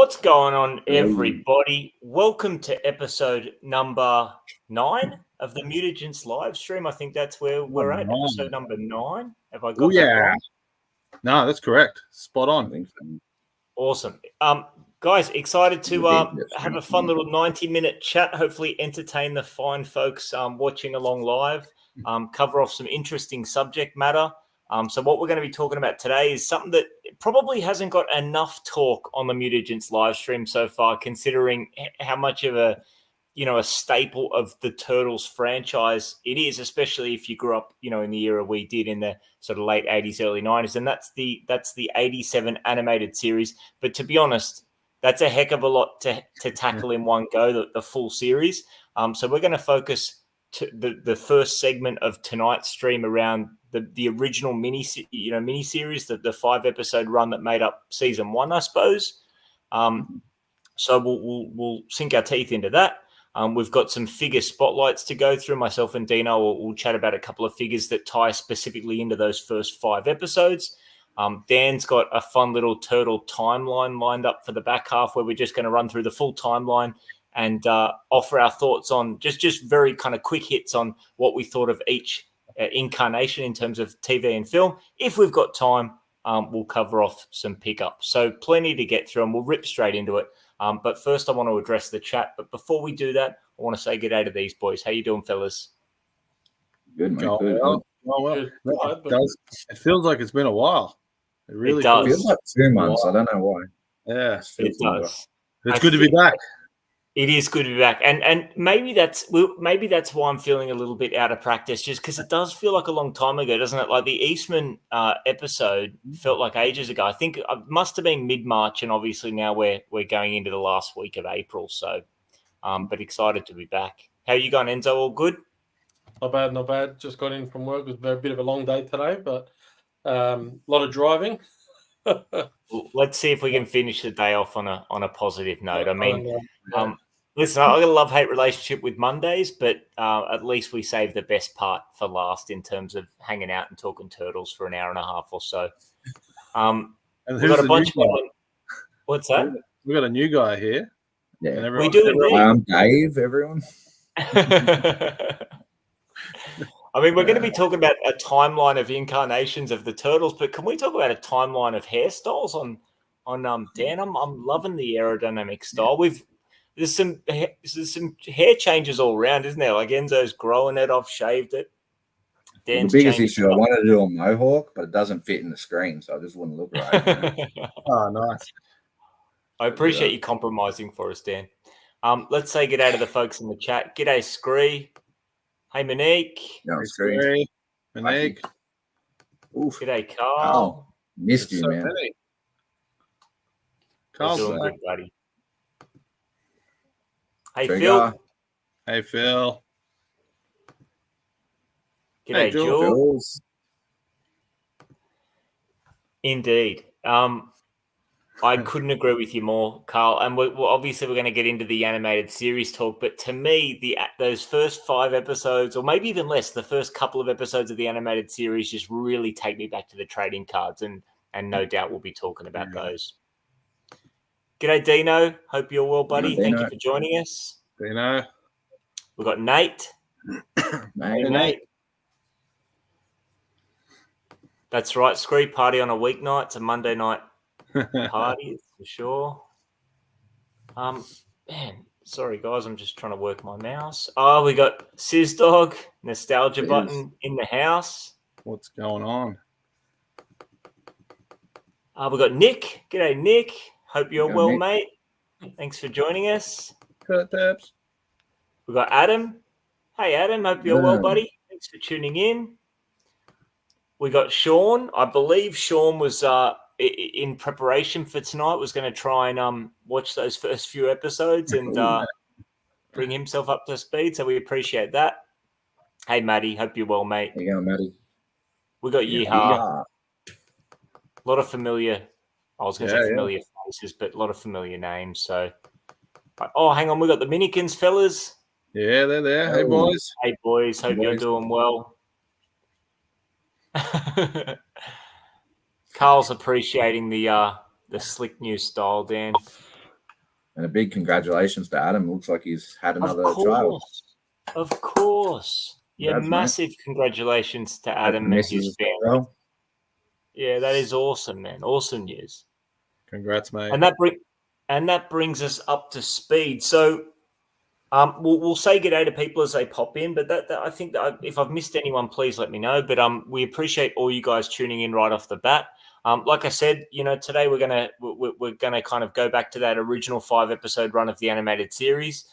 What's going on, everybody? Welcome to episode number 9 of the MUTAGENTS live stream. I think that's where we're at, episode number 9. Have I got that wrong? No, that's correct. Spot on. I think so. Awesome. Guys, excited to have a fun little 90-minute chat, hopefully entertain the fine folks watching along live, cover off some interesting subject matter. So what we're going to be talking about today is something that probably hasn't got enough talk on the MUTAGENTS live stream so far, considering how much of a staple of the Turtles franchise it is, especially if you grew up, in the era we did in the sort of late 80s, early 90s. And that's the 87 animated series. But to be honest, that's a heck of a lot to tackle in one go, the full series. So we're going to focus to the first segment of tonight's stream around the original miniseries, the 5-episode run that made up season 1, I suppose. So we'll sink our teeth into that. We've got some figure spotlights to go through. Myself and Dino will chat about a couple of figures that tie specifically into those first 5 episodes. Dan's got a fun little turtle timeline lined up for the back half, where we're just going to run through the full timeline and offer our thoughts on just very kind of quick hits on what we thought of each incarnation in terms of TV and film. If we've got time, we'll cover off some pickups. So plenty to get through, and we'll rip straight into it. But first, I want to address the chat. But before we do that, I want to say good day to these boys. How you doing, fellas? Good, mate. Oh, Good. well. It feels like it's been a while. It really does. It feels like 2 months. I don't know why. Yeah, it does. It's good to be back. It is good to be back, and maybe that's why I'm feeling a little bit out of practice, just because it does feel like a long time ago, doesn't it? Like the Eastman episode felt like ages ago. I think it must have been mid-March, and obviously now we're going into the last week of April. So, but excited to be back. How you going, Enzo? All good? Not bad. Just got in from work. It was a bit of a long day today, but a lot of driving. Let's see if we can finish the day off on a positive note. I mean, listen, I got a love-hate relationship with Mondays, but at least we saved the best part for last in terms of hanging out and talking Turtles for an hour and a half or so. And we've got a bunch of What's that? We got a new guy here. Yeah, we do indeed. I'm Dave, everyone. I mean, we're going to be talking about a timeline of incarnations of the Turtles, but can we talk about a timeline of hairstyles on Dan? I'm loving the aerodynamic style. There's some hair changes all around, isn't there? Like Enzo's growing it, I've shaved it. The biggest issue, I wanted to do a mohawk, but it doesn't fit in the screen, so it just wouldn't look right. Oh, nice. I appreciate you compromising for us, Dan. Let's say g'day to the folks in the chat. G'day, Scree. Hey, Monique. No, Hey, screen. Monique. Oof. G'day, Carl. Oh, missed you, man. Carl's doing back. good, buddy. Hey, Trigger. Phil. Hey, Phil. G'day, Hey, Jules. Jules. Indeed. I couldn't agree with you more, Carl. And we're obviously we're going to get into the animated series talk, but to me, those first 5 episodes, or maybe even less, the first couple of episodes of the animated series just really take me back to the trading cards, and no doubt we'll be talking about those. G'day, Dino. Hope you're well, buddy. Thank you for joining us. Dino. We've got Nate. Hey, Nate. That's right. Scree party on a weeknight. It's a Monday night party for sure. Man, sorry guys, I'm just trying to work my mouse. Oh, we got Sizz Dog, nostalgia button in the house. What's going on? We got Nick. G'day, Nick. Hope you're well, Nick. mate. Thanks for joining us. Kurt Taps. We got Adam. Hey, Adam. Hope you're well, buddy. Thanks for tuning in. We got Sean. I believe Sean was in preparation for tonight, was going to try and watch those first few episodes and bring himself up to speed. So we appreciate that. Hey, Maddie. Hope you're well, mate. How you going, Maddie? We got Yeehaw. A lot of familiar, I was going to say familiar faces, but a lot of familiar names. So, oh, hang on. We got the Minikins, fellas. Yeah, they're there. Hey, boys. Hey, boys. Hope you're doing well. Carl's appreciating the slick new style, Dan. And a big congratulations to Adam. Looks like he's had another child. Of course. Yeah, Congrats, massive congratulations to Adam and his family. Well. Yeah, that is awesome, man. Awesome news. Congrats, mate. And that brings us up to speed. So we'll say good day to people as they pop in, but that I think that if I've missed anyone, please let me know. But we appreciate all you guys tuning in right off the bat. Like I said, today we're gonna kind of go back to that original 5-episode run of the animated series.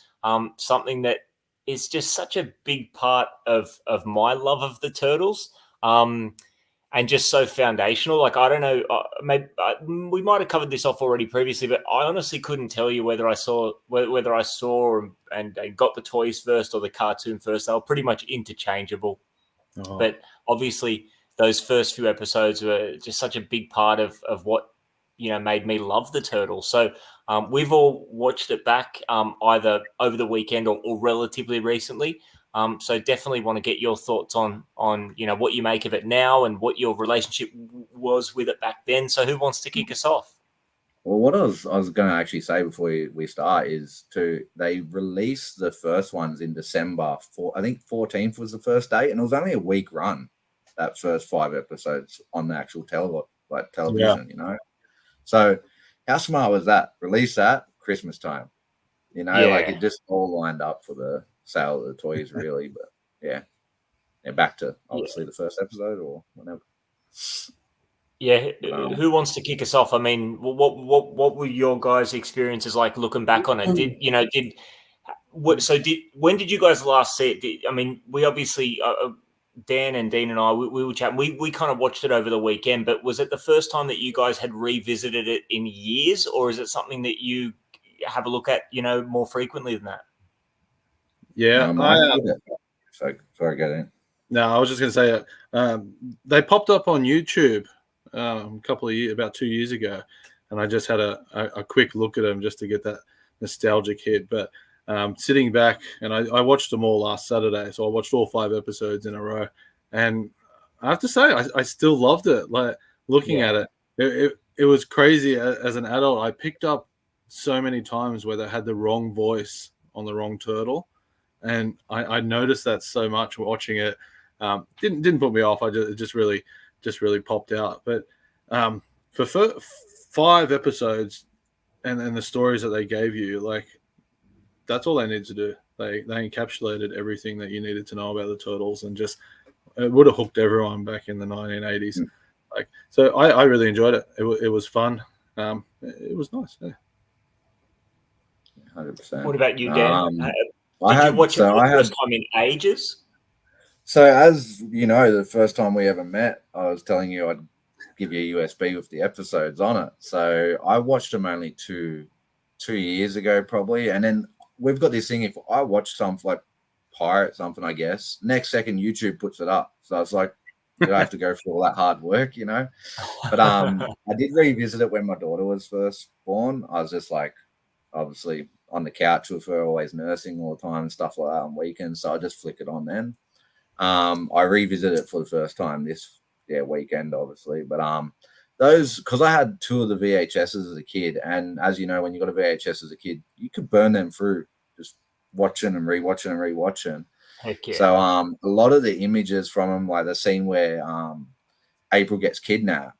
Something that is just such a big part of my love of the Turtles. And just so foundational. Like, I don't know, maybe we might have covered this off already previously, but I honestly couldn't tell you whether I saw and got the toys first or the cartoon first. They were pretty much interchangeable. Oh. But obviously, those first few episodes were just such a big part of what made me love the Turtles. So we've all watched it back either over the weekend or relatively recently. So definitely want to get your thoughts on what you make of it now and what your relationship was with it back then. So who wants to kick us off? Well, what I was going to actually say before we start is they released the first ones in December. I think 14th was the first date, and it was only a week run. That first 5 episodes on the actual television, Yeah. So how smart was that? Release that Christmas time, like it just all lined up for the sale of the toys, really. But yeah, back to obviously the first episode or whatever. Yeah, who wants to kick us off? I mean, what were your guys' experiences like looking back on it? When did you guys last see it? We obviously Dan and Dean and I we were chatting. We kind of watched it over the weekend, but was it the first time that you guys had revisited it in years, or is it something that you have a look at more frequently than that? Yeah, sorry, get in. No, I was just going to say they popped up on YouTube about 2 years ago, and I just had a quick look at them just to get that nostalgic hit. But sitting back, and I watched them all last Saturday, so I watched all 5 episodes in a row, and I have to say I still loved it. Like looking at it was crazy. As an adult, I picked up so many times where they had the wrong voice on the wrong turtle. And I noticed that so much watching it. Didn't put me off. It just really popped out. But for 5 episodes and the stories that they gave you, like that's all they need to do. They encapsulated everything that you needed to know about the Turtles, and just it would have hooked everyone back in the 1980s. Like, so I really enjoyed it. It was fun. It was nice. Yeah. 100%. What about you, Dan? Did you watch it for the first time in ages? So as you know, the first time we ever met, I was telling you I'd give you a USB with the episodes on it. So I watched them only two years ago, probably. And then we've got this thing, if I watch something like pirate something, I guess, next second YouTube puts it up. So I was like, do I have to go through all that hard work, But I did revisit it when my daughter was first born. I was just like, obviously on the couch with her, always nursing all the time and stuff like that on weekends. So I just flick it on then. I revisited it for the first time this weekend, obviously. But those, because I had 2 of the VHSs as a kid, and as you know, when you got a VHS as a kid, you could burn them through just watching and rewatching. Heck yeah. So a lot of the images from them, like the scene where April gets kidnapped,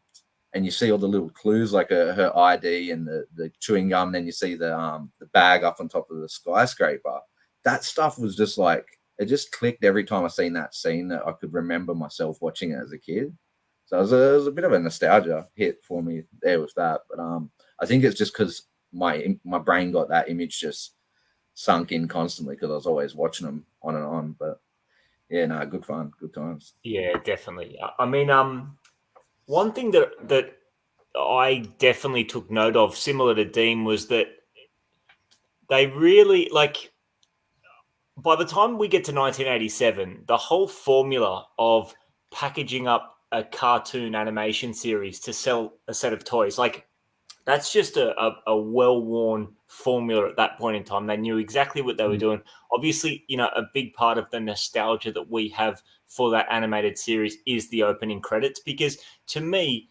and you see all the little clues like her ID and the chewing gum. And then you see the bag up on top of the skyscraper. That stuff was just like, it just clicked every time I seen that scene that I could remember myself watching it as a kid. So it was a bit of a nostalgia hit for me there with that. But I think it's just because my brain got that image just sunk in constantly because I was always watching them on and on. But yeah, no, good fun, good times. Yeah, definitely. I mean, one thing that I definitely took note of, similar to Dean, was that they really, like, by the time we get to 1987, the whole formula of packaging up a cartoon animation series to sell a set of toys, like, that's just a well-worn formula at that point in time. They knew exactly what they were doing. Obviously, a big part of the nostalgia that we have for that animated series is the opening credits, because to me,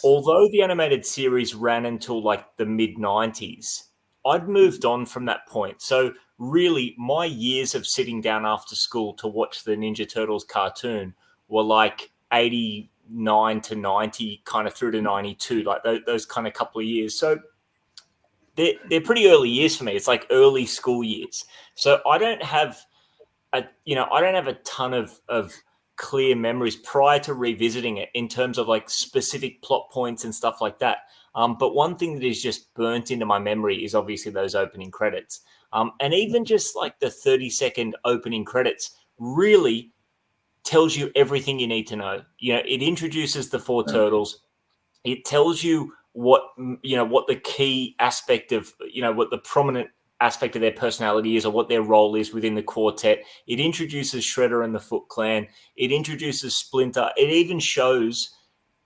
although the animated series ran until like the mid-90s, I'd moved on from that point. So really, my years of sitting down after school to watch the Ninja Turtles cartoon were like 89 to 90, kind of through to 92, like those kind of couple of years. So they're pretty early years for me. It's like early school years. So I don't have a ton of clear memories prior to revisiting it in terms of like specific plot points and stuff like that. But one thing that is just burnt into my memory is obviously those opening credits. And even just like the 30-second opening credits really tells you everything you need to know. It introduces the four turtles. It tells you what the key aspect of, what the prominent aspect of their personality is or what their role is within the quartet. It introduces Shredder and the Foot Clan. It introduces Splinter. It even shows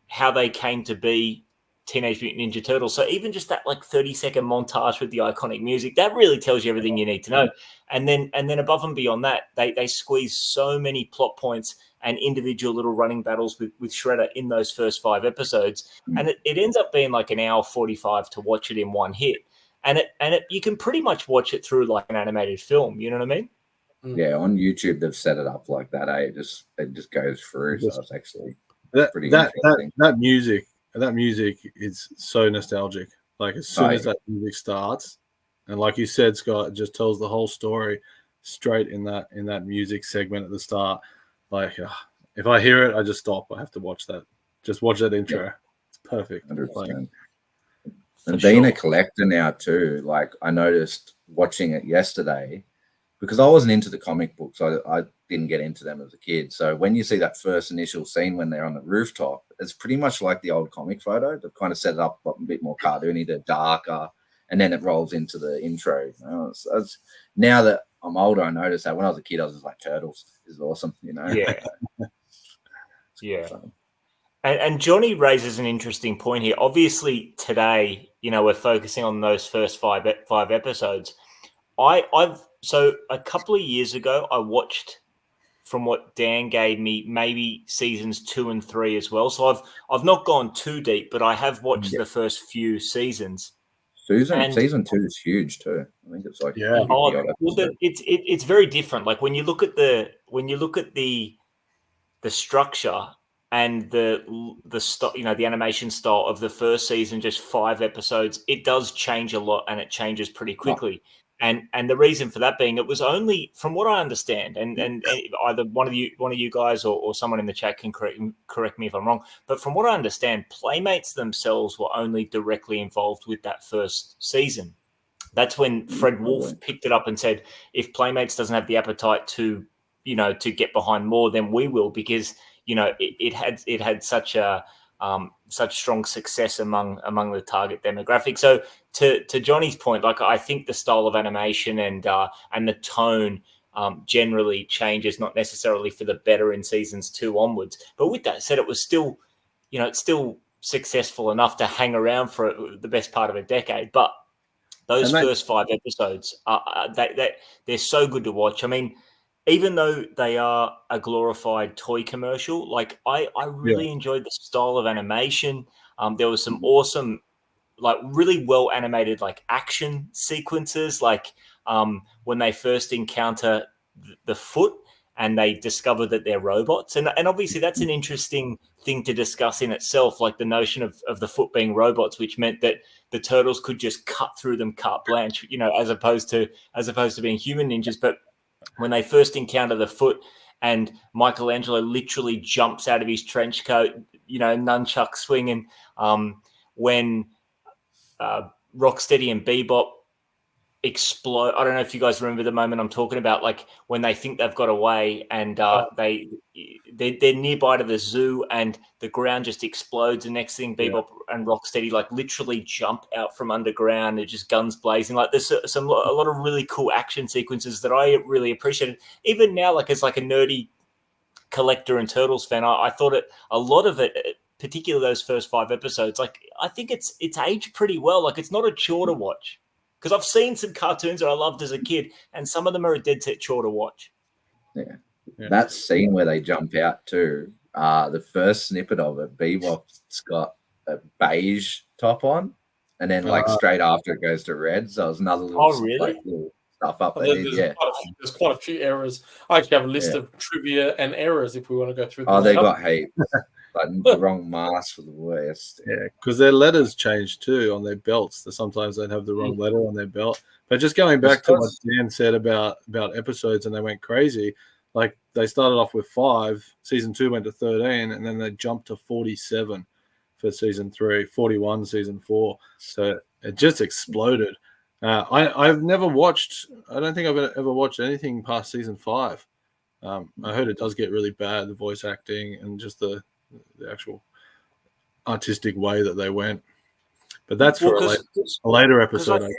how they came to be Teenage Mutant Ninja Turtles. So even just that like 30-second montage with the iconic music, that really tells you everything you need to know. And then above and beyond that, they squeeze so many plot points and individual little running battles with Shredder in those first 5 episodes. And it ends up being like an hour 45 to watch it in one hit. And you can pretty much watch it through like an animated film. You know what I mean? Yeah, on YouTube they've set it up like that. It just goes through. So it's actually pretty interesting. That music is so nostalgic. Like as soon as that music starts, and like you said, Scott, it just tells the whole story straight in that music segment at the start. Like if I hear it, I just stop. I have to watch that. Just watch that intro. Yeah. It's perfect. 100%. And being a collector now too, like I noticed watching it yesterday, because I wasn't into the comic books. I didn't get into them as a kid. So when you see that first initial scene when they're on the rooftop, it's pretty much like the old comic photo. They've kind of set it up a bit more cartoony, they're darker, and then it rolls into the intro. Now that I'm older, I noticed that when I was a kid, I was just like, Turtles is awesome, Yeah. Yeah. And Johnny raises an interesting point here. Obviously, today, we're focusing on those first five episodes. So a couple of years ago, I watched, from what Dan gave me, maybe seasons 2 and 3 as well. So I've not gone too deep, but I have watched the first few seasons. Season 2 is huge too. I think it's like it's very different. Like when you look at the structure and the the animation style of the first season, just 5 episodes, it does change a lot, and it changes pretty quickly. And the reason for that being, it was only, from what I understand, and either one of you guys or someone in the chat can correct me if I'm wrong, but from what I understand, Playmates themselves were only directly involved with that first season. That's when Fred Wolf picked it up and said, if Playmates doesn't have the appetite to get behind more, then we will, because it had such strong success among the target demographic. So to Johnny's point, like I think the style of animation and the tone generally changes, not necessarily for the better in seasons 2 onwards. But with that said, it was still, it's still successful enough to hang around for the best part of a decade. But those first 5 episodes, they're so good to watch. I mean, even though they are a glorified toy commercial, like I really enjoyed the style of animation. There was some awesome, like really well animated, like action sequences, like when they first encounter the Foot and they discover that they're robots. And obviously that's an interesting thing to discuss in itself, like the notion of the Foot being robots, which meant that the Turtles could just cut through them carte blanche, as opposed to being human ninjas. But when they first encounter the Foot and Michelangelo literally jumps out of his trench coat, nunchuck swinging, when Rocksteady and Bebop explode. I don't know if you guys remember the moment I'm talking about, like when they think they've got away and they're nearby to the zoo and the ground just explodes. And next thing, Bebop and Rocksteady like literally jump out from underground. They're just guns blazing. Like there's a lot of really cool action sequences that I really appreciated. Even now, like as like a nerdy collector and Turtles fan, I thought a lot of it, particularly those first 5 episodes, like I think it's aged pretty well. Like it's not a chore to watch. Because I've seen some cartoons that I loved as a kid, and some of them are a dead set chore to watch. Yeah. That scene where they jump out too, the first snippet of it, Bebop's got a beige top on, and then like straight after it goes to red. So it was another little, little stuff up they did. Yeah, there's quite a few errors. I actually have a list of trivia and errors if we want to go through them. Oh, they got heaps. Like the wrong mask for the worst. Yeah, because their letters changed too on their belts. Sometimes they'd have the wrong letter on their belt. But just going back to what Dan said about episodes and they went crazy, like they started off with 5, season 2 went to 13, and then they jumped to 47 for season 3, 41 season 4. So it just exploded. I've never watched. I don't think I've ever watched anything past season 5. I heard it does get really bad, the voice acting and just the actual artistic way that they went. But that's for a later episode, I guess.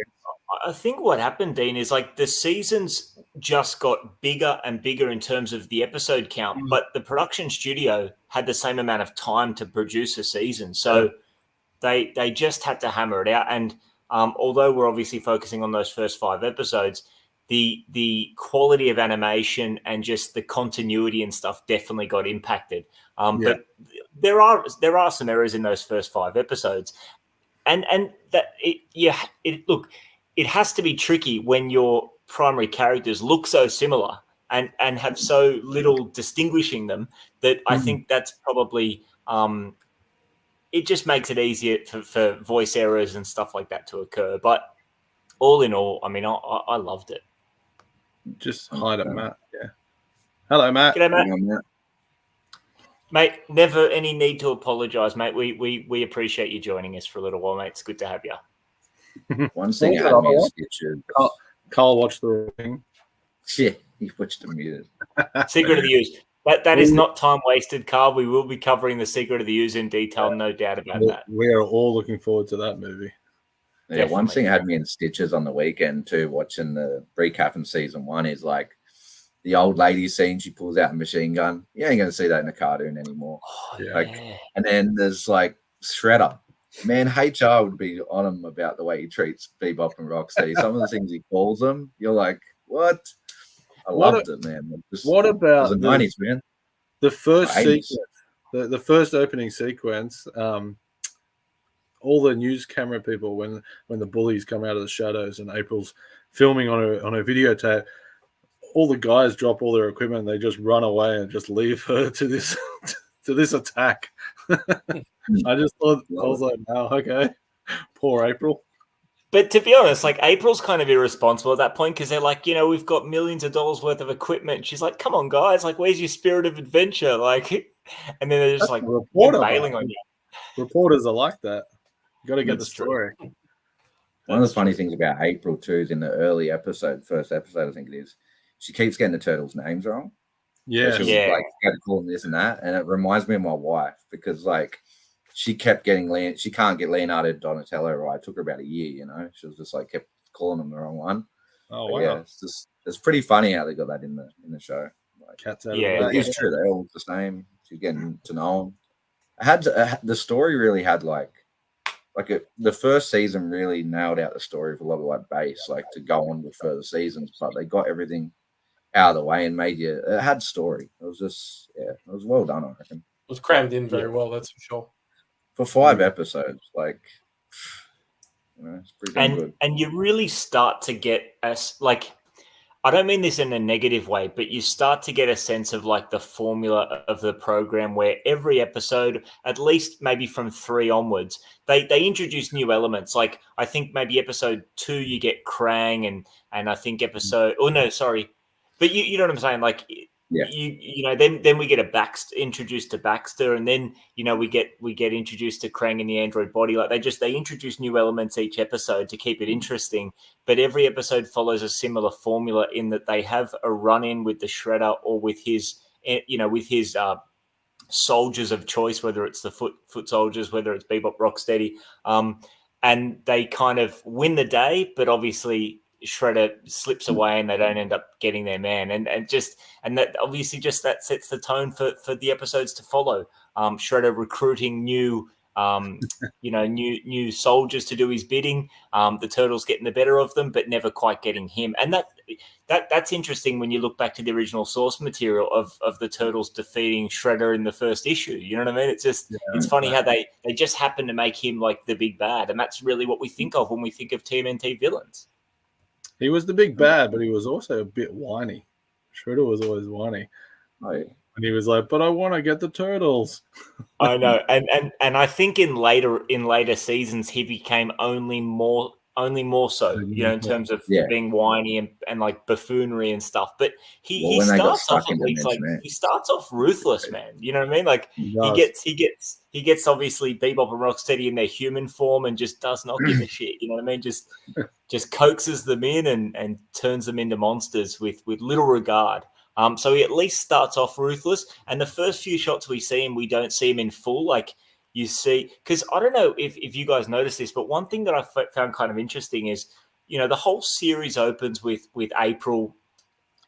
I think what happened, Dean, is like the seasons just got bigger and bigger in terms of the episode count, but the production studio had the same amount of time to produce a season. So they just had to hammer it out. And although we're obviously focusing on those first 5 episodes, the quality of animation and just the continuity and stuff definitely got impacted. But there are some errors in those first 5 episodes, and that look, it has to be tricky when your primary characters look so similar and have so little distinguishing them that I think that's probably it just makes it easier for voice errors and stuff like that to occur. But all in all, I mean, I loved it. Just hi to Matt. Yeah. Hello, Matt. G'day, Matt. Mate, never any need to apologise, mate. We appreciate you joining us for a little while, mate. It's good to have you. One thing I had me in stitches. Carl watched the ring. Yeah, he watched the muted. Secret of the Ooze. That is not time wasted, Carl. We will be covering the Secret of the Ooze in detail, no doubt about that. We are all looking forward to that movie. Yeah, definitely. One thing had me in stitches on the weekend too, watching the recap in season 1 is like the old lady scene. She pulls out a machine gun. You ain't going to see that in a cartoon anymore. And then there's like Shredder. Man, HR would be on him about the way he treats Bebop and Rocksteady. Some of the things he calls them, you're like, what? I loved it, man. What about the 90s, man? The first sequence, the first opening sequence, all the news camera people, when the bullies come out of the shadows and April's filming on a videotape, all the guys drop all their equipment and they just run away and just leave her to this to this attack. I just thought, I was like, oh, okay, poor April. But to be honest, like April's kind of irresponsible at that point because they're like, we've got millions of dollars worth of equipment. She's like, come on, guys, like, where's your spirit of adventure? Like, and then they're just like bailing on you. Reporters are like that. You got to get the story. One of the funny things about April too is in the early episode, first episode, I think it is, she keeps getting the turtles' names wrong. Yeah, so she was like, got to call them this and that, and it reminds me of my wife because like she kept getting she can't get Leonardo Donatello right. It took her about a year, She was just like kept calling him the wrong one. Oh but wow! Yeah, it's pretty funny how they got that in the show. Like, Cats out of it's true. They all look the same. She's getting to know them. The story really had the first season really nailed out the story with a lot of like base, like to go on with further seasons, but they got everything out of the way and made it had story. It was just, it was well done, I reckon. It was crammed in very well, that's for sure. For 5 episodes, it's pretty good. And you really start to get like, I don't mean this in a negative way, but you start to get a sense of like the formula of the program where every episode, at least maybe from 3 onwards, they introduce new elements. Like I think maybe episode 2 you get Krang and I think but you know what I'm saying? Like then we get introduced to Baxter, and then we get introduced to Krang in the android body. Like they introduce new elements each episode to keep it interesting. But every episode follows a similar formula in that they have a run-in with the Shredder or with his soldiers of choice, whether it's the foot soldiers, whether it's Bebop, Rocksteady, and they kind of win the day, but obviously Shredder slips away and they don't end up getting their man, and that obviously just that sets the tone for the episodes to follow. Shredder recruiting new soldiers to do his bidding. The turtles getting the better of them, but never quite getting him, and that's interesting when you look back to the original source material of the Turtles defeating Shredder in the first issue. You know what I mean? It's just it's funny how they just happen to make him like the big bad, and that's really what we think of when we think of TMNT villains. He was the big bad, but he was also a bit whiny. Shredder was always whiny. Oh, yeah. And he was like, "But I want to get the turtles." I know, and I think in later seasons he became only more so, you know, in terms of being whiny and like buffoonery and stuff. But he starts off he starts off ruthless, man. You know what I mean? Like he gets obviously Bebop and Rocksteady in their human form and just does not give a shit. You know what I mean? Just coaxes them in and turns them into monsters with little regard. So he at least starts off ruthless, and the first few shots we see him, we don't see him in full. Like you see, because I don't know if you guys noticed this, but one thing that I found kind of interesting is, you know, the whole series opens with April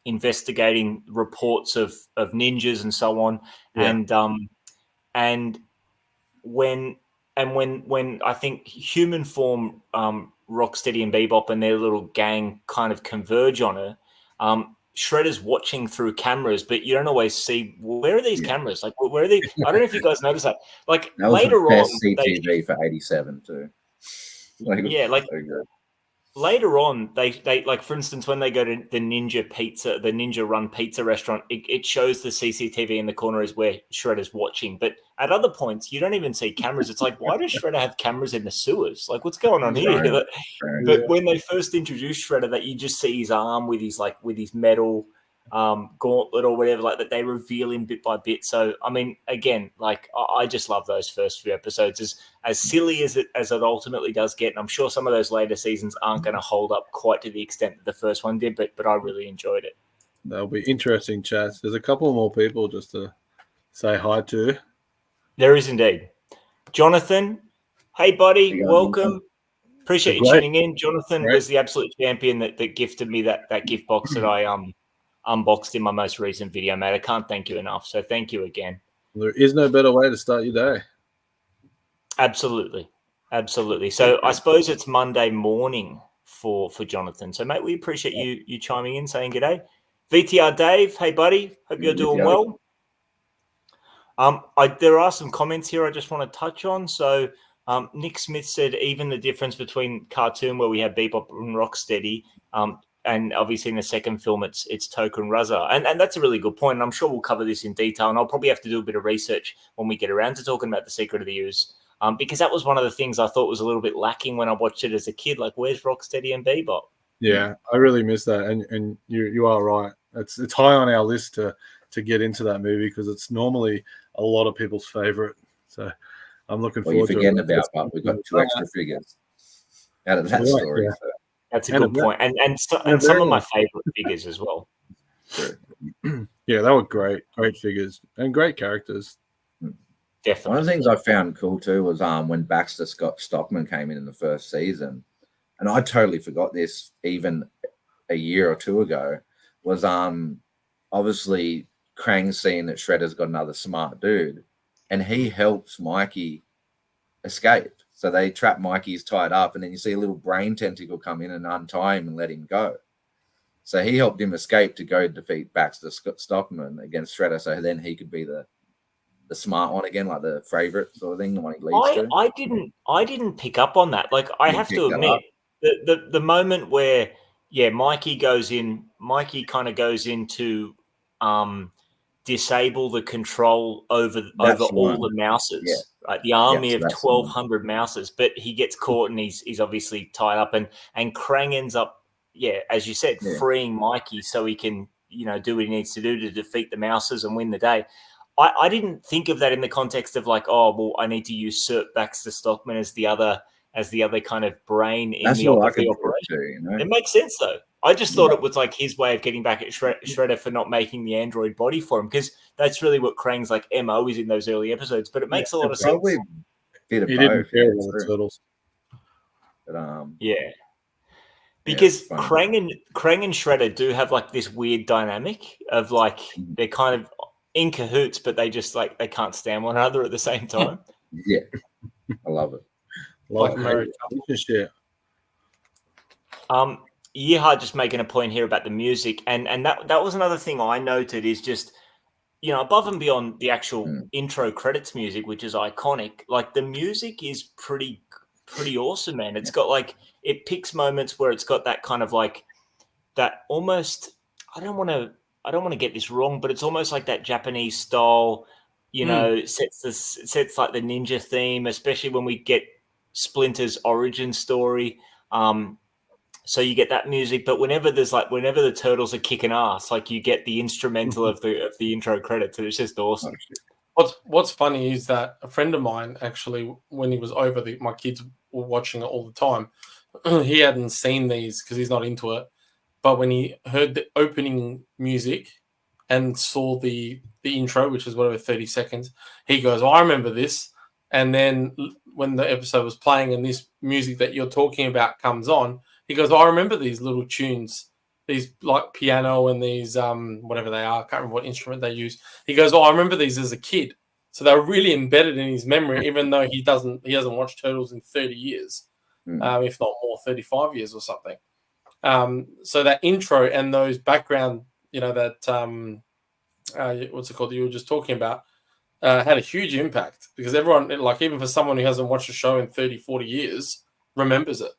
investigating reports of ninjas and so on, and when I think human form, Rocksteady and Bebop and their little gang kind of converge on her. Shredder's watching through cameras, but you don't always see where are these cameras. Like, where are they? I don't know if you guys noticed that. Like that was later the best on, CTV for '87 too. Later on, they like, for instance, when they go to the Ninja Run Pizza restaurant, it shows the CCTV in the corner is where Shredder's watching. But at other points, you don't even see cameras. It's like, why does Shredder have cameras in the sewers? Like, what's going on here? But when they first introduced Shredder, that you just see his arm with his metal gauntlet or whatever, like that they reveal him bit by bit. So I mean, again, like I just love those first few episodes. As silly as it ultimately does get, and I'm sure some of those later seasons aren't going to hold up quite to the extent that the first one did, but I really enjoyed it. That'll be interesting chats. There's a couple more people just to say hi to. There is indeed. Jonathan, hey buddy, welcome. Appreciate you tuning in. Jonathan was the absolute champion that gifted me that gift box that I unboxed in my most recent video, mate. I can't thank you enough. So thank you again. There is no better way to start your day. Absolutely. So I suppose it's Monday morning for Jonathan. So mate, we appreciate you chiming in, saying g'day. VTR Dave, hey buddy, hope you're doing well. There are some comments here I just want to touch on. So Nick Smith said even the difference between cartoon where we have Bebop and Rocksteady, and obviously in the second film it's Token Raza, and that's a really good point. And I'm sure we'll cover this in detail, and I'll probably have to do a bit of research when we get around to talking about the Secret of the Ooze, because that was one of the things I thought was a little bit lacking when I watched it as a kid. Like, where's Rocksteady and Bebop? Yeah, I really miss that, and you are right. It's high on our list to get into that movie because it's normally a lot of people's favorite. So I'm looking forward to it. You're forgetting about, but we've got 2 extra figures out of that story. Yeah. So. That's a good point. And some of my favorite figures as well. Yeah, they were great figures and great characters. Definitely. One of the things I found cool too was when Baxter Stockman came in the first season, and I totally forgot this even a year or two ago, was obviously Krang's seeing that Shredder's got another smart dude, and he helps Mikey escape. So they trap Mikey's tied up, and then you see a little brain tentacle come in and untie him and let him go. So he helped him escape to go defeat Baxter Stockman against Shredder, so then he could be the smart one again, like the favorite sort of thing, the one he leads to. I didn't pick up on that. Like, I have to admit, the moment where Mikey kind of goes into disable the control over all the mouses, right? The army of 1,200 mouses, but he gets caught and he's obviously tied up, and Krang ends up, as you said, freeing Mikey so he can, do what he needs to do to defeat the mouses and win the day. I didn't think of that in the context of like, oh, well, I need to usurp Baxter Stockman as the other kind of brain in the operation. It makes sense though. I just thought it was like his way of getting back at Shredder for not making the android body for him, because that's really what Krang's like MO is in those early episodes. But it makes a lot of sense. He didn't care about the turtles. But, because Krang and Shredder do have like this weird dynamic of like they're kind of in cahoots, but they just like they can't stand one another at the same time. Yeah, I love it. Like marriage relationship. Yeehaw just making a point here about the music, and that was another thing I noted is just, you know, above and beyond the actual intro credits music, which is iconic, like the music is pretty awesome, man. It's got like, it picks moments where it's got that kind of like that almost, I don't want to get this wrong, but it's almost like that Japanese style, you know, sets like the ninja theme, especially when we get Splinter's origin story. So you get that music, but whenever the turtles are kicking ass, like you get the instrumental of the intro credits, and it's just awesome. What's funny is that a friend of mine actually, when he was over, my kids were watching it all the time. He hadn't seen these because he's not into it, but when he heard the opening music and saw the intro, which was whatever 30 seconds, he goes, "Oh, I remember this." And then when the episode was playing and this music that you're talking about comes on, he goes, "Oh, I remember these little tunes, these like piano and these whatever they are. I can't remember what instrument they use." He goes, "Oh, I remember these as a kid." So they're really embedded in his memory, even though he hasn't watched Turtles in 30 years, if not more, 35 years or something. So that intro and those background, you know, that what's it called that you were just talking about, had a huge impact because everyone, like even for someone who hasn't watched a show in 30, 40 years, remembers it.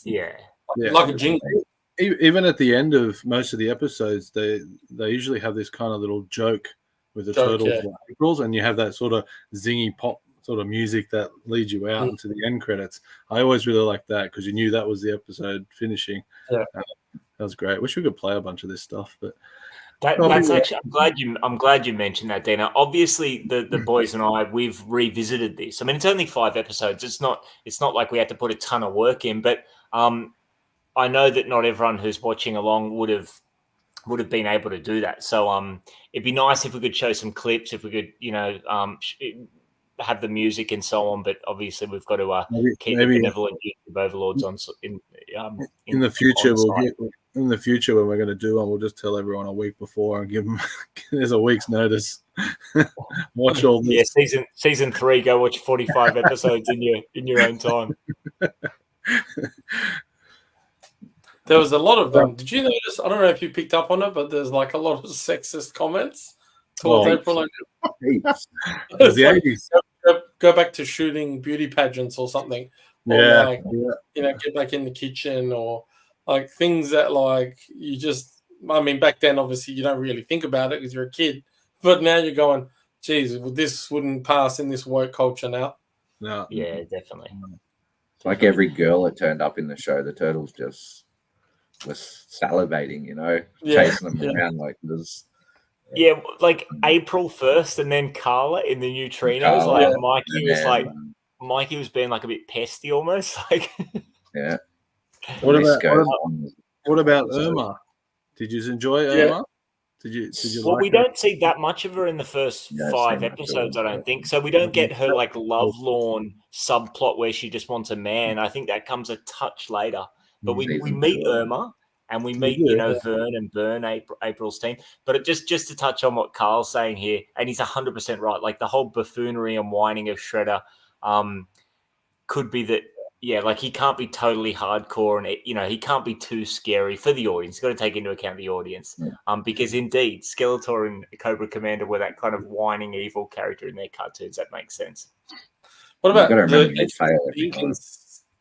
Yeah. Like a jingle. Even at the end of most of the episodes, they usually have this kind of little joke with the turtles like Aprils, and you have that sort of zingy pop sort of music that leads you out into the end credits. I always really liked that because you knew that was the episode finishing. Yeah, that was great. Wish we could play a bunch of this stuff, but that's actually, I'm glad you mentioned that, Dana. Obviously, the boys and I, we've revisited this. I mean, it's only 5 episodes. It's not like we had to put a ton of work in, but I know that not everyone who's watching along would have been able to do that. So it'd be nice if we could show some clips, if we could, you know, have the music and so on. But obviously, we've got to keep the benevolent YouTube overlords on in the future. In the future, when we're going to do one, we'll just tell everyone a week before and give them there's a week's notice. Watch all this. Yeah, season 3. Go watch 45 episodes in your own time. There was a lot of did you notice? I don't know if you picked up on it, but there's like a lot of sexist comments towards April. It's the 80s. Go back to shooting beauty pageants or something. Or you know, get back in the kitchen or like things that like you just. I mean, back then obviously you don't really think about it because you're a kid, but now you're going, geez, this wouldn't pass in this woke culture now. No, yeah, definitely. Like every girl that turned up in the show, the turtles just was salivating, you know, chasing them around like this. Yeah, like April first, and then Carla in the neutrinos. Mikey was being like a bit pesty almost. Like, yeah. What about Irma? Did you enjoy Irma? Did you? Well, we don't see that much of her in the first 5 episodes, I don't think. So we don't get her like lovelorn subplot where she just wants a man. I think that comes a touch later. But we meet Irma and we meet, you know, Vern and Burn, April's team. But just to touch on what Carl's saying here, and he's 100% right. Like the whole buffoonery and whining of Shredder could be that. Yeah, like he can't be totally hardcore, and you know he can't be too scary for the audience. He's got to take into account the audience, because indeed, Skeletor and Cobra Commander were that kind of whining evil character in their cartoons. That makes sense. What about the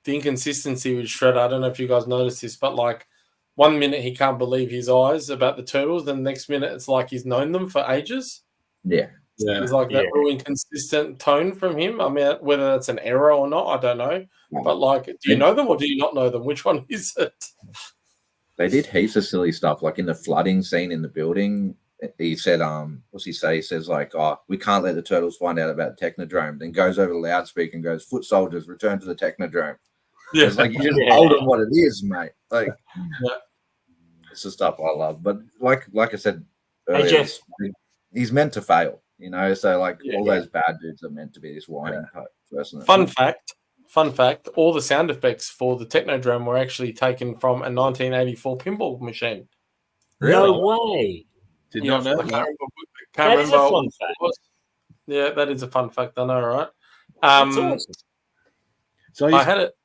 inconsistency with Shredder? I don't know if you guys noticed this, but like 1 minute he can't believe his eyes about the turtles, then the next minute it's like he's known them for ages. Yeah. It's like that real inconsistent tone from him. I mean, whether that's an error or not, I don't know. But like, do you know them or do you not know them? Which one is it? They did heaps of silly stuff, like in the flooding scene in the building. He said, what's he say? He says like, "Oh, we can't let the turtles find out about the Technodrome." Then goes over the loudspeaker and goes, "Foot soldiers, return to the Technodrome." Yeah. It's like you just told them what it is, mate. Like, it's the stuff I love. But like I said earlier, he's meant to fail. You know, so like all those bad dudes are meant to be this whining type person. Fun fact, all the sound effects for the Technodrome were actually taken from a 1984 pinball machine. Really? No way. Did not know that. Can't remember. A fun fact. Yeah, that is a fun fact. I know, right? That's awesome. So I had it.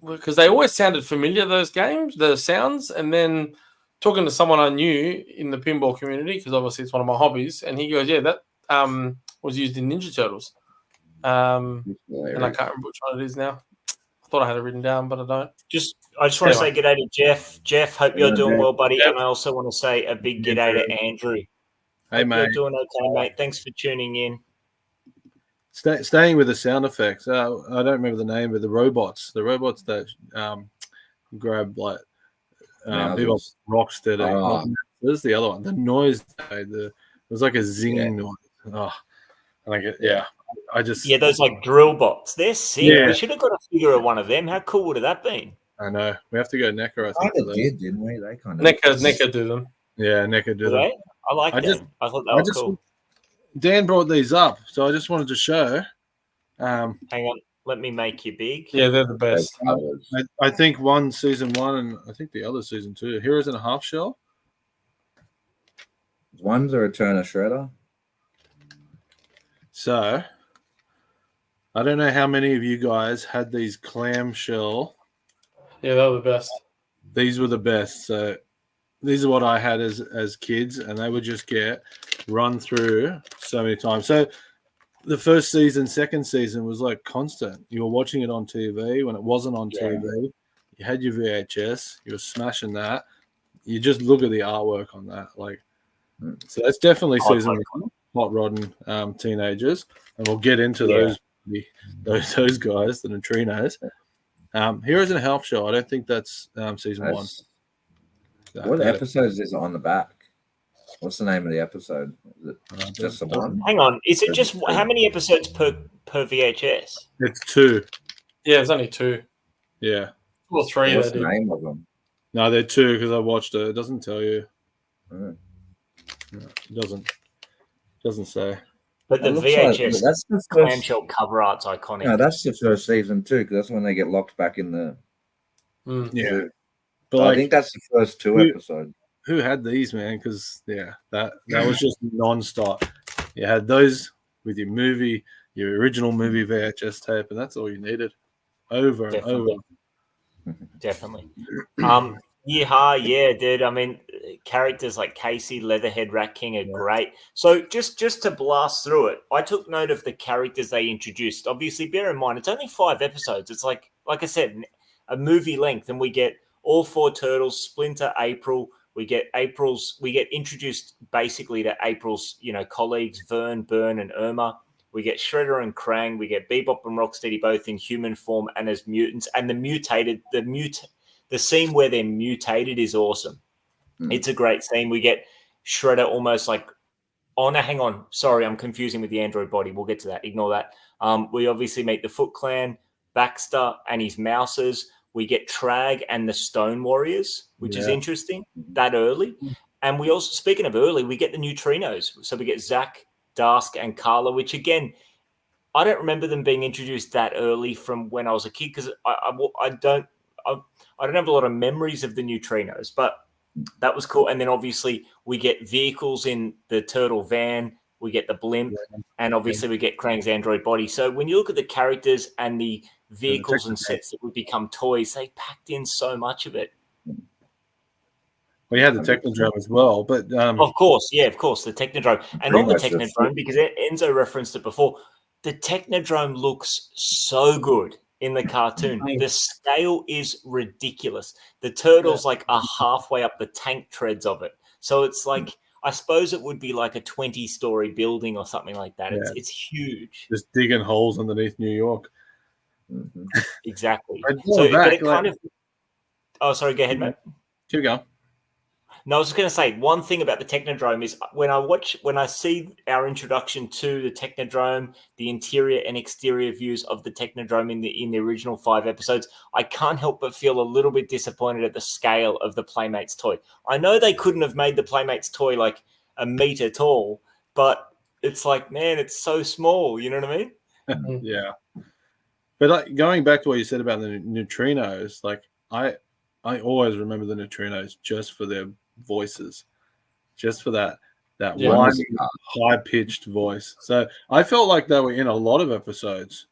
because they always sounded familiar, those games, the sounds, and then talking to someone I knew in the pinball community, because obviously it's one of my hobbies, and he goes, yeah, that was used in Ninja Turtles. And I can't remember which one it is now. I thought I had it written down, but I don't. I just want to say good day to Jeff. Jeff, hope you're doing well, buddy. Jeff. And I also want to say a big good day to Andrew. Hey, hope mate. You're doing okay, mate. Thanks for tuning in. Staying with the sound effects, I don't remember the name, but the robots that grab like people Rocksteady. There's the other one. The noise, it was like a zinging noise. Oh, those like drill bots. They're sick. Yeah. We should have got a figure of one of them. How cool would have that been? I know. We have to go NECA. I think didn't we? They kind of NECA do them. Yeah, NECA do them. I like them. I thought that was cool. Dan brought these up, so I just wanted to show. Hang on, let me make you big. Yeah, they're the best. I think season 1 and I think the other season 2. Heroes in a Half Shell. One's a Return of Shredder. So, I don't know how many of you guys had these clamshell. Yeah, they were the best. These were the best. So, these are what I had as kids, and they would just get run through so many times. So, the first season, second season was like constant. You were watching it on TV when it wasn't on TV. You had your VHS. You were smashing that. You just look at the artwork on that. So that's definitely season 1. Hot Rodding Teenagers, and we'll get into those guys, the neutrinos. Heroes in a Half Shell. I don't think that's season 1. What episodes is it on the back? What's the name of the episode? Is it just the one? Hang on. Is it just how many episodes per VHS? It's 2. Yeah, it's only 2. Yeah. Or 3. What's the name of them? No, they're 2 because I watched it. It doesn't tell you. Oh. No, it doesn't say. But the VHS that's the clamshell cover art's iconic. No, that's the first season too, because that's when they get locked back in the. Yeah. But I think that's the first 2 episodes. Who had these, man? Because that was just non-stop. You had those with your original movie VHS tape, and that's all you needed. Over and over. Definitely. Yeah, dude. I mean, characters like Casey, Leatherhead, Rat King are great. So just to blast through it, I took note of the characters they introduced. Obviously, bear in mind, it's only 5 episodes. It's like I said, a movie length, and we get all 4 turtles, Splinter, April. We get introduced basically to April's, colleagues, Vern, Burn, and Irma. We get Shredder and Krang. We get Bebop and Rocksteady both in human form and as mutants. And the scene where they're mutated is awesome. It's a great scene. We get Shredder almost like, oh no, hang on. Sorry, I'm confusing with the android body. We'll get to that. Ignore that. We obviously meet the Foot Clan, Baxter and his Mousers. We get Trag and the Stone Warriors, which is interesting that early. And we also, speaking of early, we get the neutrinos. So we get Zach, Dask, and Carla, which again, I don't remember them being introduced that early from when I was a kid because I don't have a lot of memories of the neutrinos, but that was cool. And then obviously we get vehicles in the turtle van, we get the blimp, and obviously we get Krang's android body. So when you look at the characters and the vehicles and sets that would become toys, they packed in so much of it. We had the Technodrome as well, but of course, the Technodrome, and on the Technodrome because Enzo referenced it before. The Technodrome looks so good in the cartoon. The scale is ridiculous. The turtles are halfway up the tank treads of it, so it's like I suppose it would be like a 20-story building or something like that. It's huge. Just digging holes underneath New York. Exactly. So back, oh, sorry. Go ahead, mate. Keep going. No, I was just going to say one thing about the Technodrome is when I see our introduction to the Technodrome, the interior and exterior views of the Technodrome in the original 5 episodes, I can't help but feel a little bit disappointed at the scale of the Playmates toy. I know they couldn't have made the Playmates toy like a meter tall, but it's like, man, it's so small. You know what I mean? Yeah. But going back to what you said about the neutrinos, I always remember the neutrinos just for their voices, just for that one high-pitched voice. So I felt like they were in a lot of episodes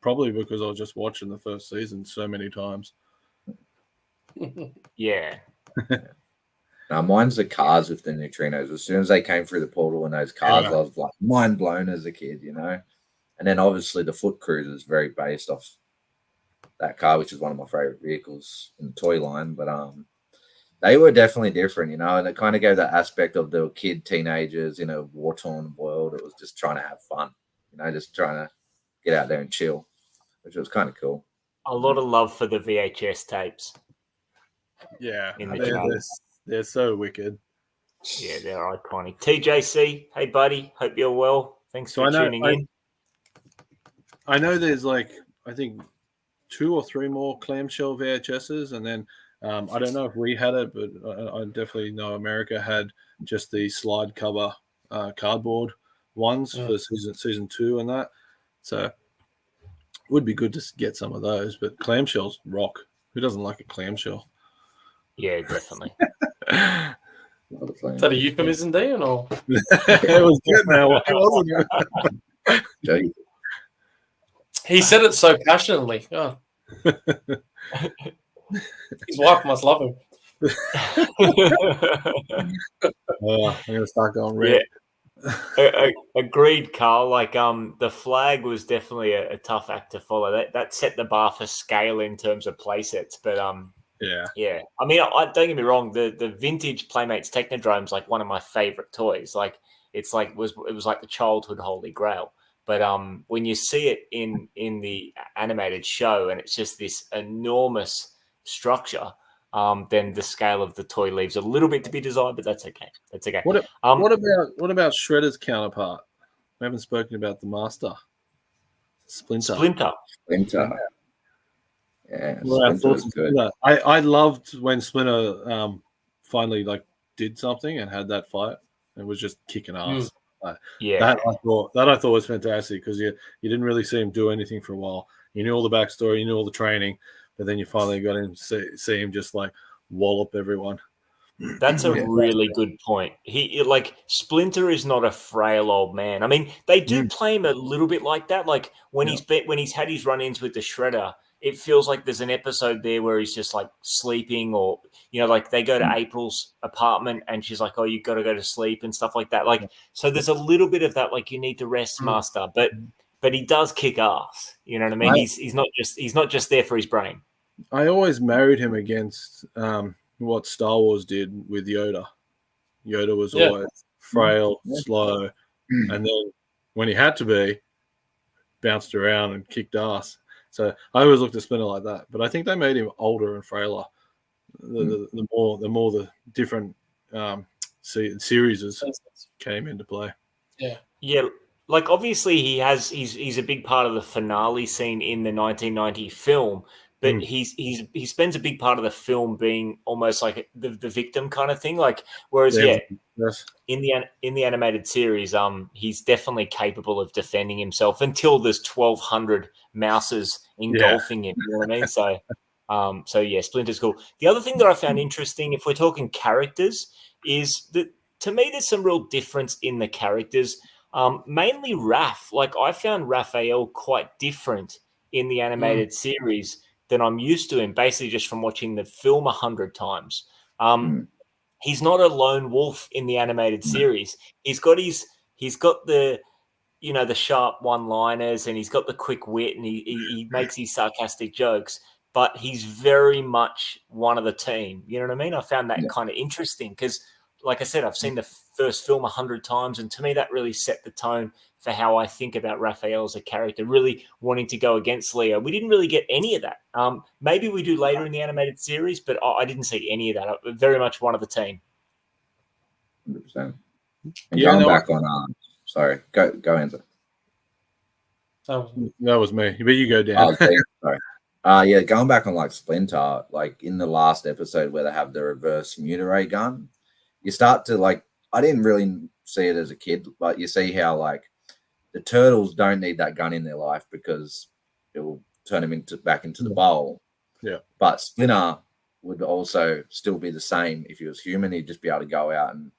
probably because I was just watching the first season so many times. Yeah. Now, mine's the cars with the neutrinos. As soon as they came through the portal in those cars, I was like mind blown as a kid, you know. And then obviously the Foot Cruiser is very based off that car, which is one of my favorite vehicles in the toy line. But they were definitely different, you know, and it kind of gave that aspect of the teenagers in a war-torn world. It was just trying to have fun, you know, just trying to get out there and chill, which was kind of cool. A lot of love for the VHS tapes. Yeah, in the they're so wicked. Yeah, they're iconic. TJC, hey buddy, hope you're well. Thanks for tuning in. I know there's like, I think 2 or 3 more clamshell VHSs, and then I don't know if we had it, but I definitely know America had just the slide cover cardboard ones for season 2 and that. So it would be good to get some of those, but clamshells rock. Who doesn't like a clamshell? Yeah, definitely. Is that a euphemism, Dan? Or it was good now, wasn't it? He said it so passionately. Oh. His wife must love him. I'm gonna start going red. Yeah. Agreed, Carl. Like the flag was definitely a tough act to follow. That set the bar for scale in terms of play sets. But yeah. I mean, I don't get me wrong. The vintage Playmates Technodrome is like one of my favorite toys. Like it was like the childhood holy grail. But when you see it in the animated show, and it's just this enormous structure, then the scale of the toy leaves a little bit to be desired. But that's okay. That's okay. What about Shredder's counterpart? We haven't spoken about the Master, Splinter. Yeah, Splinter. I loved when Splinter finally like did something and had that fight and was just kicking ass. That I thought was fantastic because you didn't really see him do anything for a while. You knew all the backstory, you knew all the training, but then you finally got him see him just like wallop everyone. That's a really good point. He like Splinter is not a frail old man. I mean, they do play him a little bit like that. Like when he's had his run-ins with the Shredder, it feels like there's an episode there where he's just like sleeping, or like they go to April's apartment and she's like, "Oh, you got to go to sleep" and stuff like that. Like, so there's a little bit of that. Like, you need to rest, Master, but he does kick ass. You know what I mean? He's not just there for his brain. I always married him against what Star Wars did with Yoda. Yoda was always frail, slow, and then when he had to be, bounced around and kicked ass. So I always looked at Splinter like that. But I think they made him older and frailer. The more the different series came into play. Yeah. Like obviously he's a big part of the finale scene in the 1990 film. But he spends a big part of the film being almost like the victim kind of thing. Like, whereas in the animated series, he's definitely capable of defending himself until there's 1,200 mouses engulfing him. You know what I mean? So yeah, Splinter's cool. The other thing that I found interesting, if we're talking characters, is that to me there's some real difference in the characters. Mainly Raph. Like I found Raphael quite different in the animated series than I'm used to him, basically just from watching the film 100 times. He's not a lone wolf in the animated series. He's got the the sharp one-liners, and he's got the quick wit, and he makes these sarcastic jokes, but he's very much one of the team. You know what I mean? I found that kind of interesting because, like I said, I've seen the first film 100 times, and to me that really set the tone for how I think about Raphael as a character, really wanting to go against Leo. We didn't really get any of that. Maybe we do later in the animated series, but I didn't see any of that. I'm very much one of the team. 100%. And going back on, sorry, go answer. That was me. But you go down. Sorry. Going back on like Splinter, like in the last episode where they have the reverse mutarray gun, you start to like, I didn't really see it as a kid, but you see how like the turtles don't need that gun in their life because it will turn them back into the bowl. Yeah. But Splinter would also still be the same if he was human. He'd just be able to go out and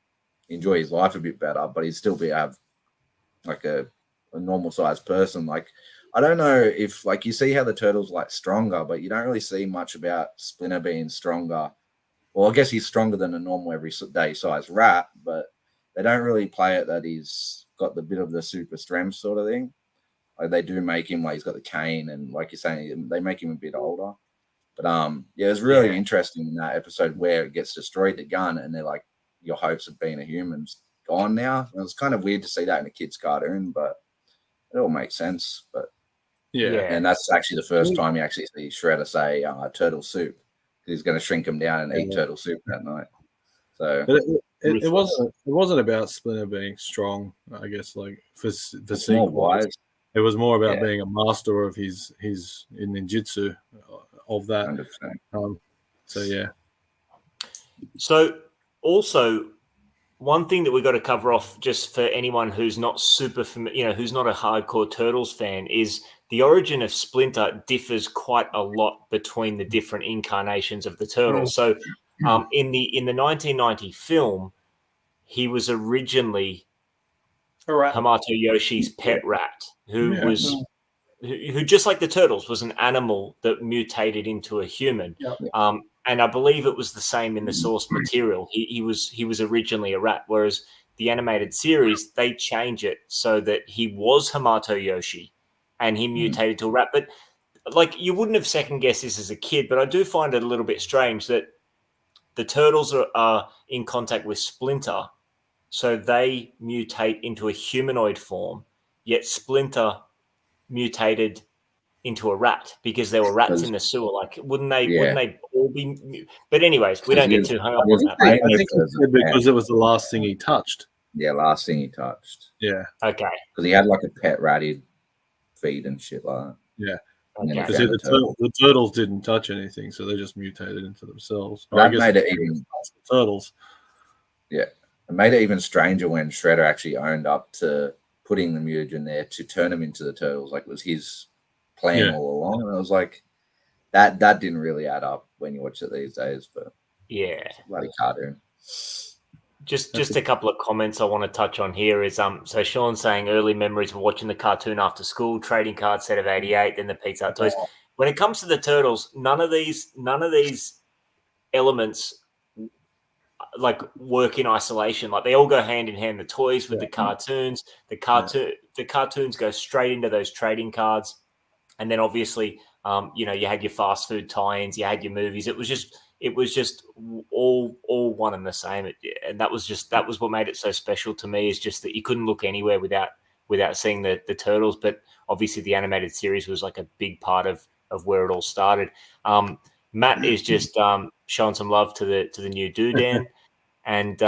enjoy his life a bit better, but he'd still have like a normal sized person. Like I don't know if like you see how the turtle's like stronger, but you don't really see much about Splinter being stronger. Well, I guess he's stronger than a normal everyday size rat, but they don't really play it that he's got the bit of the super strength sort of thing. Like they do make him like he's got the cane, and like you're saying, they make him a bit older. But yeah, it was really interesting in that episode where it gets destroyed, the gun, and they're like, your hopes of being a human's gone now. And it was kind of weird to see that in a kid's cartoon, but it all makes sense. But and that's actually the first time you actually see Shredder say turtle soup. He's going to shrink him down and eat turtle soup that night. So it wasn't about Splinter being strong, I guess, like for more wise. It was more about being a master of his in ninjutsu of that. 100%. So yeah. So also, one thing that we've got to cover off, just for anyone who's not super familiar, who's not a hardcore Turtles fan, is the origin of Splinter differs quite a lot between the different incarnations of the Turtles. So in the 1990 film, he was originally Hamato Yoshi's pet rat, who just like the Turtles was an animal that mutated into a human. And I believe it was the same in the source material. He was originally a rat, whereas the animated series, they change it so that he was Hamato Yoshi and he mutated to a rat. But like, you wouldn't have second guessed this as a kid, but I do find it a little bit strange that the Turtles are in contact with Splinter, so they mutate into a humanoid form, yet Splinter mutated into a rat because there were rats in the sewer. Like, wouldn't they all be? But anyways, we don't get too hung up on that. I think because it was the last thing he touched. Yeah, last thing he touched. Yeah. Okay. Because he had like a pet rat he'd feed and shit like that. Yeah. Because the turtles didn't touch anything, so they just mutated into themselves. That made it even turtles. Yeah, it made it even stranger when Shredder actually owned up to putting the mutagen there to turn him into the turtles. Like, it was his plan all along. And I was like, that didn't really add up when you watch it these days. But it's a bloody cartoon. Just a couple of comments I want to touch on here is so Sean's saying early memories of watching the cartoon after school, trading card set of 88, then the Pizza Hut toys. When it comes to the Turtles, none of these elements like work in isolation. Like, they all go hand in hand. The toys with the cartoons, the cartoons go straight into those trading cards, and then obviously you had your fast food tie-ins, you had your movies. It was just all one and the same. And that was what made it so special to me, is just that you couldn't look anywhere without seeing the Turtles. But obviously the animated series was like a big part of where it all started. Matt is just showing some love to the new Doodan. And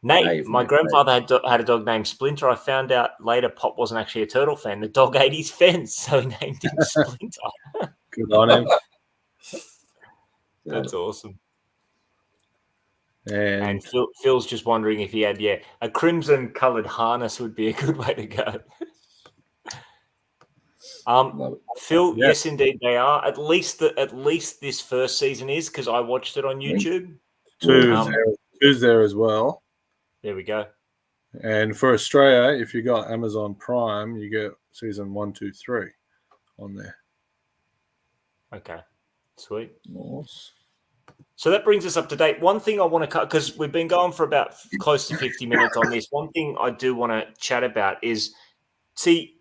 Nate, my grandfather had a dog named Splinter. I found out later Pop wasn't actually a turtle fan. The dog ate his fence, so he named him Splinter. Good on him. That's awesome. And Phil's just wondering if he had a crimson-coloured harness would be a good way to go. Phil, yes, indeed they are. At least this first season is, because I watched it on YouTube. Two's there as well. There we go. And for Australia, if you got Amazon Prime, you get season 1, 2, 3 on there. Okay, sweet. Nice. So that brings us up to date. One thing I want to cut, because we've been going for about close to 50 minutes on this. One thing I do want to chat about is, see,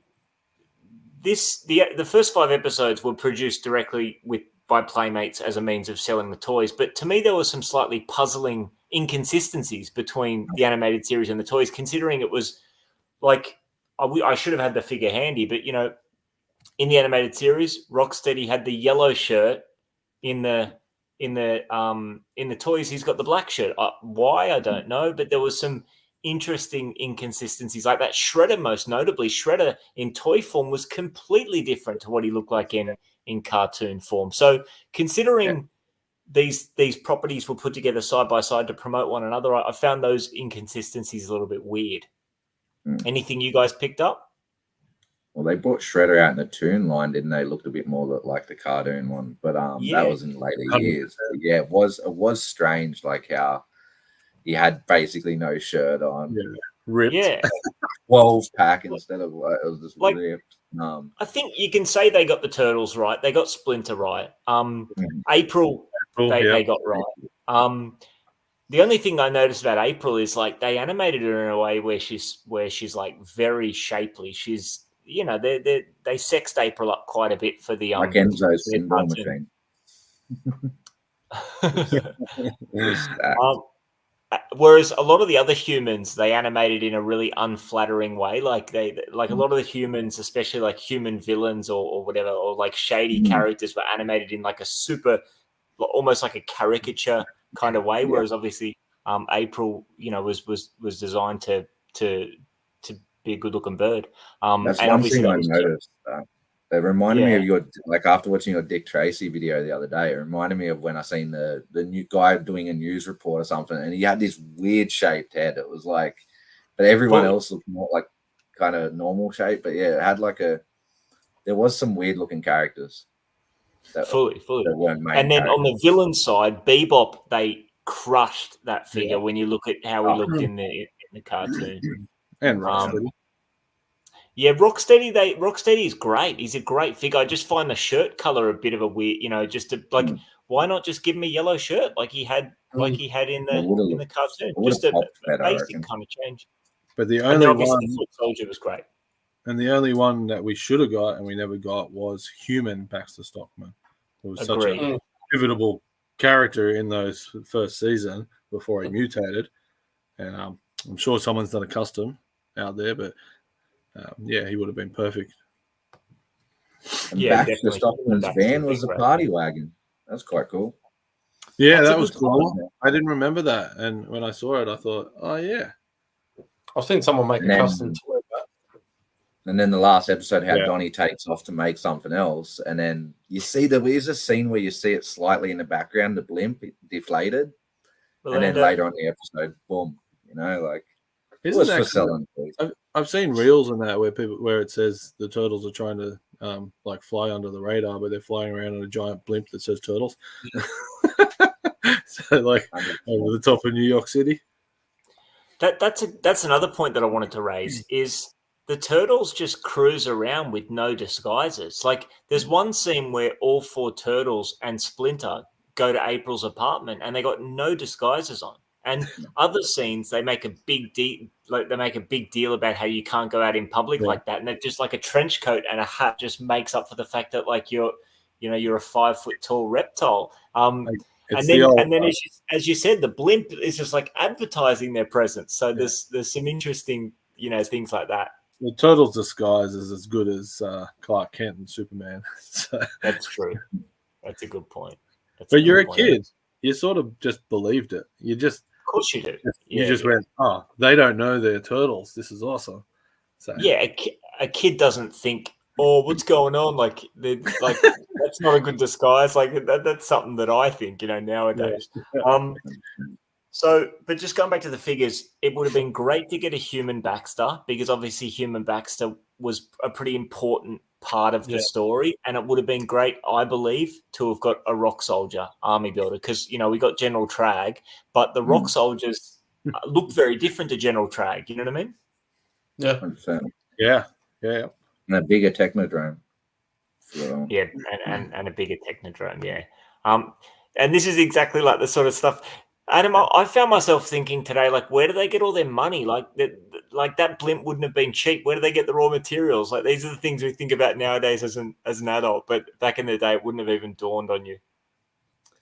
the first 5 episodes were produced directly by Playmates as a means of selling the toys. But to me, there were some slightly puzzling inconsistencies between the animated series and the toys, considering it was like, I should have had the figure handy, but in the animated series, Rocksteady had the yellow shirt. In the toys, he's got the black shirt. Why, I don't know, but there was some interesting inconsistencies like that. Shredder, most notably, Shredder in toy form was completely different to what he looked like in cartoon form. So considering these properties were put together side by side to promote one another, I found those inconsistencies a little bit weird. Anything you guys picked up? Well, they brought Shredder out in the Toon line, didn't they? Looked a bit more like the cartoon one, but that was in later years. But yeah, it was strange, like how he had basically no shirt on. ripped. Yeah. 12 pack instead of it was just Like, ripped. I think you can say they got the Turtles right. They got Splinter right. April, they got right. The only thing I noticed about April is like they animated her in a way where she's like very shapely. She's they sexed April up quite a bit for the like Enzo's symbol machine. Whereas a lot of the other humans, they animated in a really unflattering way. Like a lot of the humans, especially like human villains or whatever, or like shady characters, were animated in like a super, almost like a caricature kind of way. Whereas obviously, April, was designed to be a good looking bird. That's and one obviously thing I noticed. It reminded me of your, like after watching your Dick Tracy video the other day, it reminded me of when I seen the new guy doing a news report or something, and he had this weird shaped head. It was like, but everyone else looked more like kind of normal shape. But yeah, it had like there was some weird looking characters. Fully. That weren't main and then characters. on the villain side, Bebop, they crushed that figure when you look at how he looked in the cartoon. And Rocksteady. Yeah, Rocksteady is great. He's a great figure. I just find the shirt color a bit of a weird, why not just give him a yellow shirt like he had in the cartoon? Just a basic kind of change. But the only one, the Foot Soldier was great. And the only one that we should have got and we never got was human Baxter Stockman. It was such a pivotal character in those first season before he mutated. And I'm sure someone's done a custom out there, but he would have been perfect. And Baxter Stockman's van was a party wagon. That's quite cool. Yeah, that was cool. I didn't remember that. And when I saw it, I thought, oh, yeah. I've seen someone make a custom toy of that. And then the last episode, how Donnie takes off to make something else. And then you see there's a scene where you see it slightly in the background, the blimp deflated. And then later on in the episode, boom, it was for selling. I've seen reels in that where it says the turtles are trying to fly under the radar, but they're flying around on a giant blimp that says turtles. So over the top of New York City. That's another point that I wanted to raise is the turtles just cruise around with no disguises. Like there's one scene where all four turtles and Splinter go to April's apartment and they got no disguises on. And other scenes, they make a big deal. They make a big deal about how you can't go out in public like that, and they're just like a trench coat and a hat just makes up for the fact that you're a 5 foot tall reptile. And then as you said, the blimp is just like advertising their presence. So there's some interesting things like that. The turtle's disguise is as good as Clark Kent and Superman. So. That's true. That's a good point. But you're a kid. You sort of just believed it. You just, of course you do. You just went, oh, they don't know they're turtles. This is awesome. So a kid doesn't think, oh, what's going on? That's not a good disguise. That's something that I think, nowadays. Yeah. But just going back to the figures, it would have been great to get a human Baxter because obviously human Baxter was a pretty important part of the story, and it would have been great, I believe, to have got a Rock Soldier army builder because we got General Trag, but the Rock Soldiers look very different to General Trag. You know what I mean? Yeah. 100%. Yeah. And a bigger Technodrome. Yeah, and a bigger Technodrome. Yeah. And this is exactly like the sort of stuff. Adam, I found myself thinking today, where do they get all their money? That blimp wouldn't have been cheap. Where do they get the raw materials? These are the things we think about nowadays as an adult, but back in the day, it wouldn't have even dawned on you.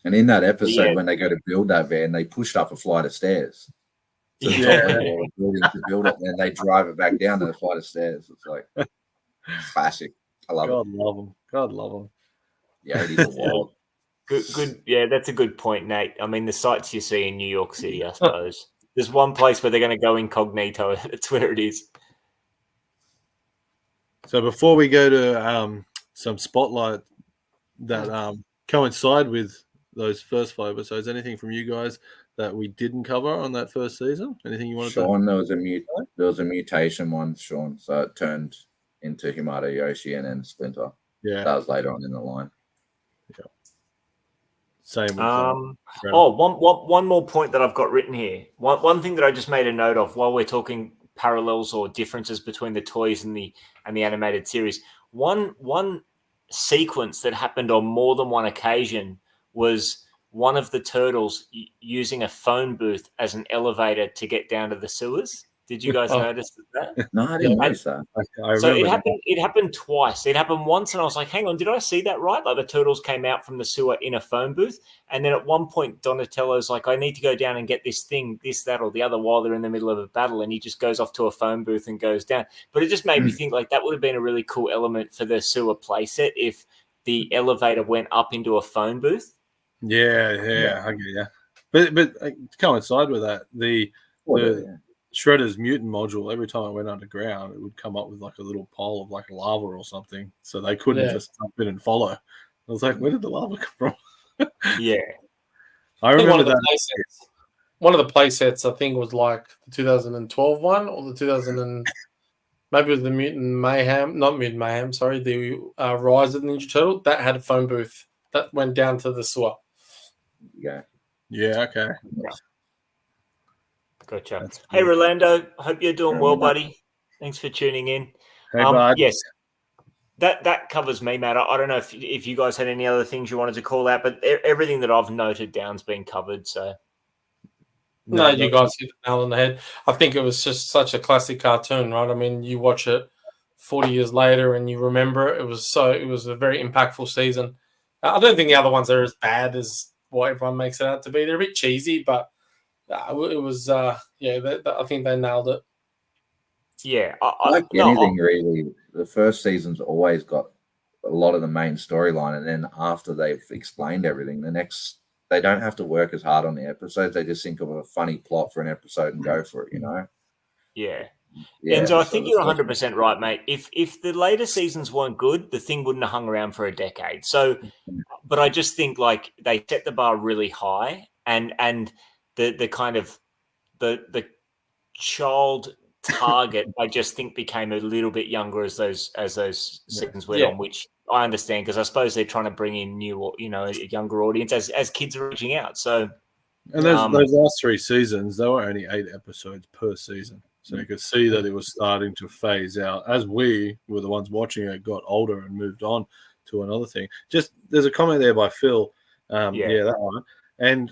And in that episode, when they go to build that van, they pushed up a flight of stairs. To the top of the building to build it, and then they drive it back down the flight of stairs. It's like classic. I love it. God love them. Yeah, it is a wild. Good. Yeah, that's a good point, Nate. I mean, the sights you see in New York City, I suppose. There's one place where they're going to go incognito. That's where it is. So before we go to some spotlight that coincide with those first 5 episodes, anything from you guys that we didn't cover on that first season? Anything you wanted Sean, there was a mutation one, Sean. So it turned into Himata Yoshi and then Splinter. Yeah. That was later on in the line. Yeah. Same with one more point that I've got written here. One thing that I just made a note of while we're talking parallels or differences between the toys and the animated series. One sequence that happened on more than one occasion was one of the turtles using a phone booth as an elevator to get down to the sewers. Did you guys notice that? No, I didn't notice that. So it happened twice. It happened once, and I was like, hang on, did I see that right? Like the turtles came out from the sewer in a phone booth, and then at one point Donatello's like, I need to go down and get this thing, this, that, or the other while they're in the middle of a battle, and he just goes off to a phone booth and goes down. But it just made me think like that would have been a really cool element for the sewer playset if the elevator went up into a phone booth. Yeah, I get you. But to coincide with that, the Shredder's mutant module, every time it went underground, it would come up with like a little pile of like lava or something, so they couldn't just jump in and follow. I was like, where did the lava come from? Yeah, I remember that. One of the play sets, I think, was like the 2012 one or the 2000 and maybe it was the Mutant Mayhem, not Mutant Mayhem, sorry, the Rise of the Ninja Turtle that had a phone booth that went down to the sewer. Yeah. Yeah. Okay. Gotcha. That's hey, cool. Rolando, hope you're doing well, buddy. Thanks for tuning in. Hey, bud. Yes, that covers me, Matt. I don't know if you guys had any other things you wanted to call out, but everything that I've noted down's been covered. So no, you guys hit the nail on the head. I think it was just such a classic cartoon, right? I mean, you watch it 40 years later and you remember it. It was a very impactful season. I don't think the other ones are as bad as what everyone makes it out to be. They're a bit cheesy, but it was, I think they nailed it. Yeah. Anything really, the first season's always got a lot of the main storyline, and then after they've explained everything, the next, they don't have to work as hard on the episodes. They just think of a funny plot for an episode and go for it, you know? Yeah. And so I think you're 100% right, mate. If the later seasons weren't good, the thing wouldn't have hung around for a decade. So, but I just think like they set the bar really high, and the kind of the child target I just think became a little bit younger as those seasons went on, which I understand because I suppose they're trying to bring in a younger audience as kids are reaching out. So, and those last 3 seasons, they were only 8 episodes per season. So you could see that it was starting to phase out as we were the ones watching it, got older and moved on to another thing. Just there's a comment there by Phil. That one. And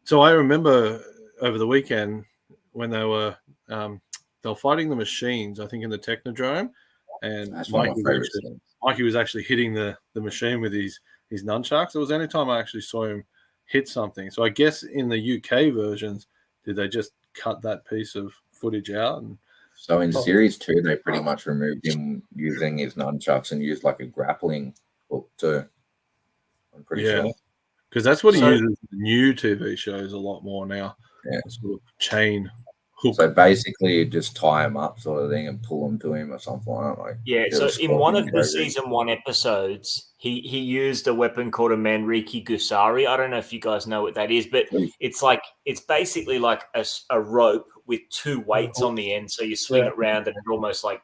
so I remember over the weekend when they were fighting the machines, I think in the Technodrome, and Mikey was actually hitting the machine with his nunchucks. It was the only time I actually saw him hit something. So I guess in the UK versions, did they just cut that piece of footage out? And so in series 2, they pretty much removed him using his nunchucks and used like a grappling hook too. I'm pretty sure. Because that's what he uses in new TV shows a lot more now. Yeah. Sort of chain hook. So basically you just tie him up sort of thing and pull him to him or something like that. Yeah, so in one of the season 1 episodes, he used a weapon called a Manriki Gusari. I don't know if you guys know what that is, but it's basically like a rope with 2 weights on the end. So you swing it around and it almost like,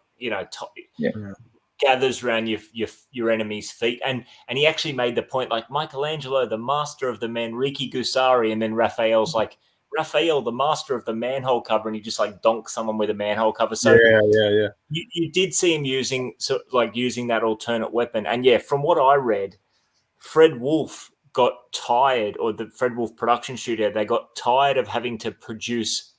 gathers around your enemy's feet. And he actually made the point like Michelangelo, the master of the Manriki Gusari, and then Raphael's like, Raphael, the master of the manhole cover, and he just like donks someone with a manhole cover. So you did see him using that alternate weapon. And from what I read, Fred Wolf got tired, or the Fred Wolf production studio, they got tired of having to produce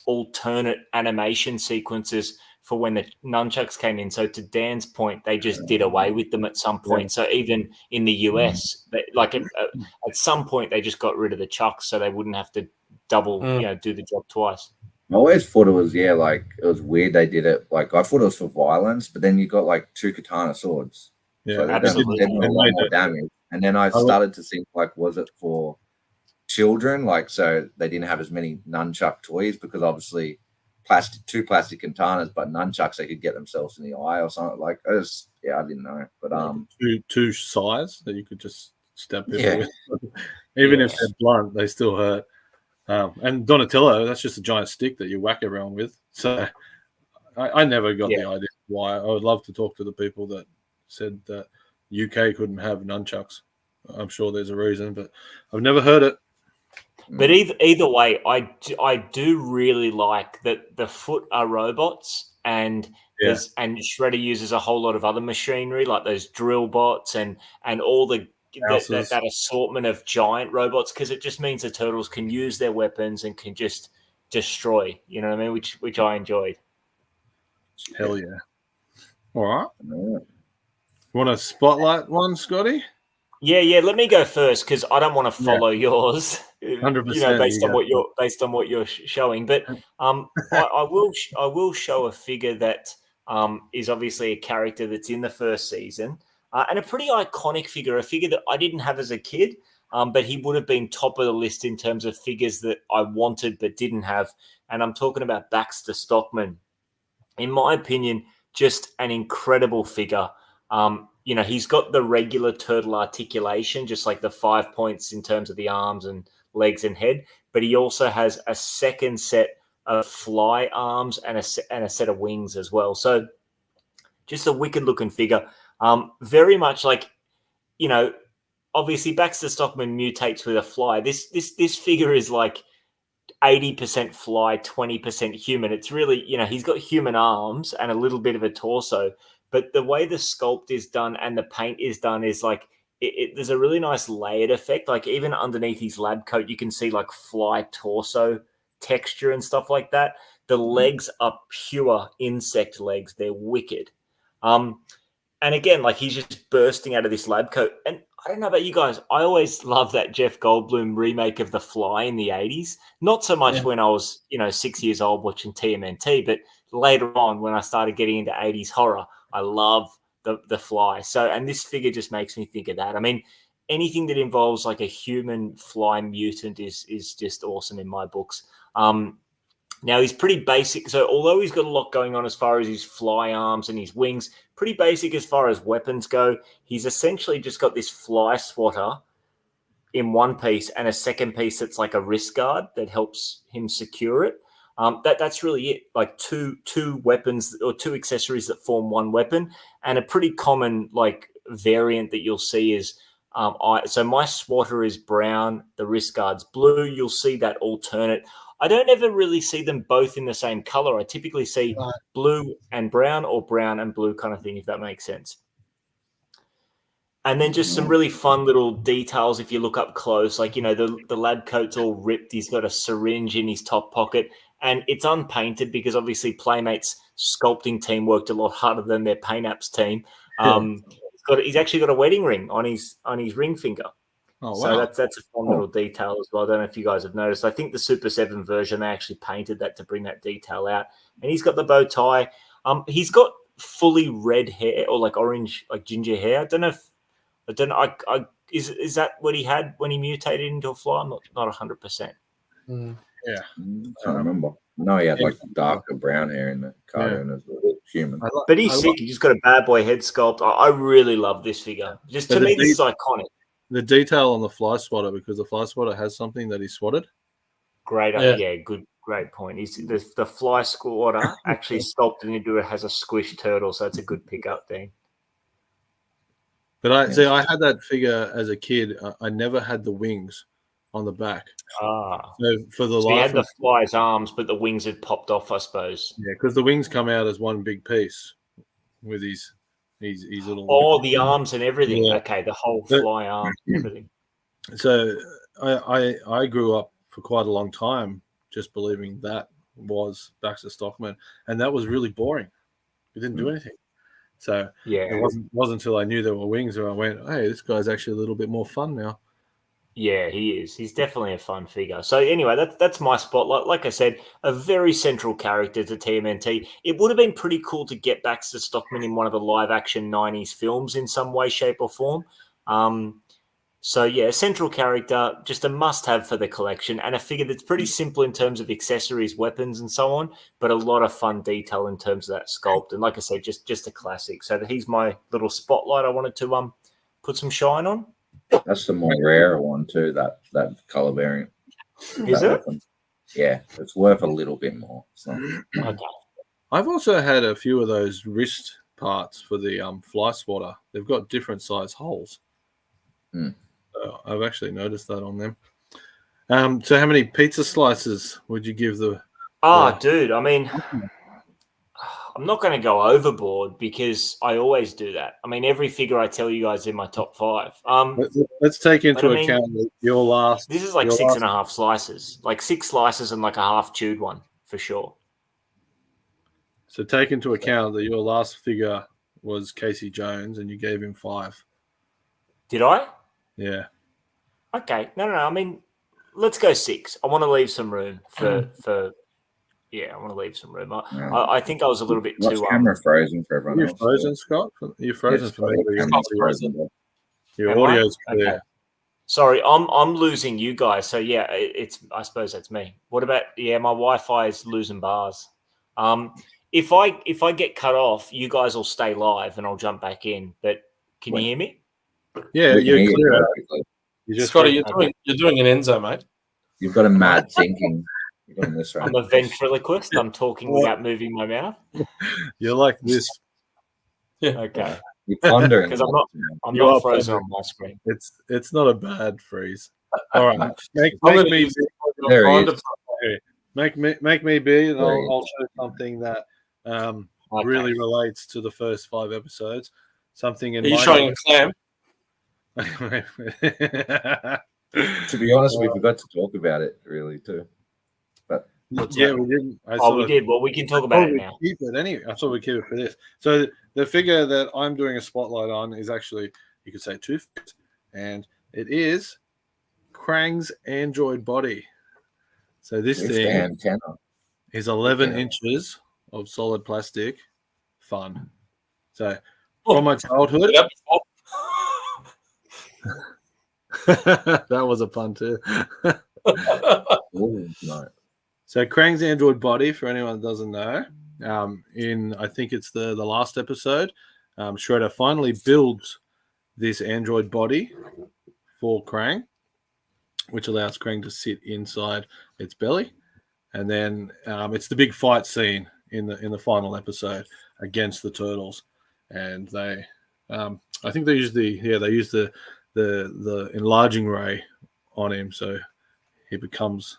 alternate animation sequences for when the nunchucks came in. So to Dan's point, they just did away with them at some point. So even in the US, at some point they just got rid of the chucks so they wouldn't have to double, do the job twice. I always thought it was it was weird they did it. Like I thought it was for violence, but then you got like 2 katana swords. Yeah, so absolutely. They did a lot more damage. And then I started to think like, was it for children? Like, so they didn't have as many nunchuck toys because obviously 2 plastic katanas, but nunchucks they could get themselves in the eye or something. Like I didn't know. But two sides that you could just step in with. Even if they're blunt, they still hurt. And Donatello, that's just a giant stick that you whack everyone with. So I never got the idea why. I would love to talk to the people that said that UK couldn't have nunchucks. I'm sure there's a reason, but I've never heard it. But either way, I do really like that the Foot are robots, and and Shredder uses a whole lot of other machinery like those drill bots and all that assortment of giant robots, because it just means the Turtles can use their weapons and can just destroy. You know what I mean? Which I enjoyed. Hell yeah! All right. Want a spotlight one, Scotty? Yeah. Let me go first because I don't want to follow yours. 100%. You know, based on what you're showing. But I will show a figure that is obviously a character that's in the first season and a pretty iconic figure, a figure that I didn't have as a kid, but he would have been top of the list in terms of figures that I wanted but didn't have. And I'm talking about Baxter Stockman. In my opinion, just an incredible figure. You know, he's got the regular turtle articulation, just like the 5 points in terms of the arms and legs and head, but he also has a second set of fly arms and a set of wings as well. So just a wicked looking figure. Very much like, you know, obviously Baxter Stockman mutates with a fly. This figure is like 80% fly, 20% human. It's really, you know, he's got human arms and a little bit of a torso, but the way the sculpt is done and the paint is done is like, there's a really nice layered effect. Like even underneath his lab coat, you can see like fly torso texture and stuff like that. The legs are pure insect legs. They're wicked. And again, like he's just bursting out of this lab coat. And I don't know about you guys, I always love that Jeff Goldblum remake of The Fly in the 80s. Not so much when I was, 6 years old watching TMNT, but later on when I started getting into 80s horror, I love the Fly. So, and this figure just makes me think of that. I mean, anything that involves like a human fly mutant is just awesome in my books. Now he's pretty basic. So although he's got a lot going on as far as his fly arms and his wings, pretty basic as far as weapons go. He's essentially just got this fly swatter in one piece and a second piece that's like a wrist guard that helps him secure it. That's really it. Like two weapons or two accessories that form one weapon, and a pretty common like variant that you'll see is so my swatter is brown, the wrist guard's blue. You'll see that alternate. I don't ever really see them both in the same color. I typically see blue and brown or brown and blue kind of thing, if that makes sense. And then just some really fun little details if you look up close. Like, the lab coat's all ripped. He's got a syringe in his top pocket. And it's unpainted because obviously Playmate's sculpting team worked a lot harder than their Paint Apps team. He's actually got a wedding ring on his ring finger. Oh, wow. So that's a fun little detail as well. I don't know if you guys have noticed. I think the Super 7 version, they actually painted that to bring that detail out. And he's got the bow tie. He's got fully red hair or like orange, like ginger hair. Is that what he had when he mutated into a fly? I'm not 100%. Yeah. I remember. No, he had like darker brown hair in the cartoon as well. Human. But he's sick. He's got a bad boy head sculpt. I really love this figure. Just to me, this is iconic. The detail on the fly swatter, because the fly swatter has something that he swatted. Great point. The fly swatter actually sculpted into it has a squish turtle, so it's a good pickup thing. But I had that figure as a kid. I never had the wings on the back. So for the he had the fly's arms, but the wings had popped off, I suppose. Yeah, because the wings come out as one big piece with his little. The arms and everything. Yeah. Okay, the whole fly arm and everything. So I grew up for quite a long time just believing that was Baxter Stockman, and that was really boring. It didn't do anything. So it wasn't until I knew there were wings where I went, hey, this guy's actually a little bit more fun now. Yeah, he is. He's definitely a fun figure. So anyway, that's my spotlight. Like I said, a very central character to TMNT. It would have been pretty cool to get Baxter Stockman in one of the live-action 90s films in some way, shape, or form. So yeah, central character, just a must-have for the collection, and a figure that's pretty simple in terms of accessories, weapons, and so on, but a lot of fun detail in terms of that sculpt. And like I said, just a classic. So he's my little spotlight I wanted to put some shine on. That's the more rare one too, that color variant. Is it? Weapon. Yeah, it's worth a little bit more. So. Okay. I've also had a few of those wrist parts for the fly swatter. They've got different size holes. I've actually noticed that on them. So how many pizza slices would you give the? Dude, I mean, I'm not going to go overboard because I always do that. I mean, every figure I tell you guys in my top 5. Let's take into account that your last. This is like 6.5 slices, like 6 slices and like a half chewed one for sure. So take into account that your last figure was Casey Jones and you gave him 5. Did I? Yeah. Okay. No. I mean, let's go 6. I want to leave some room for. Yeah, I want to leave some room. I think I was a little bit too. Camera frozen for everyone. You're frozen, Scott. You're frozen for me. Your audio's clear. Okay. Sorry, I'm losing you guys. So yeah, I suppose that's me. What about my Wi-Fi is losing bars. If I get cut off, you guys will stay live and I'll jump back in. But can you hear me? Yeah, you're clear. Scotty, you're doing an Enzo, mate. You've got a mad thinking. This right. I'm a ventriloquist. I'm talking without moving my mouth. You're like this. Yeah. Okay. You're pondering because I'm not frozen on my screen. It's not a bad freeze. All right, make me be, and I'll show something that really relates to the first 5 episodes. Something in. Are you showing a clam? To be honest, we forgot to talk about it really too. But we didn't. We did. Well, we can talk about it now. Keep it anyway. I thought we'd keep it for this. So the figure that I'm doing a spotlight on is actually, you could say, 2 feet, and it is Krang's android body. So this thing is 11 inches of solid plastic. Fun. So from my childhood. That was a pun too. No. So Krang's android body, for anyone that doesn't know, in I think it's the last episode, Shredder finally builds this android body for Krang, which allows Krang to sit inside its belly, and then it's the big fight scene in the final episode against the Turtles, and they, I think they use the enlarging ray on him, so he becomes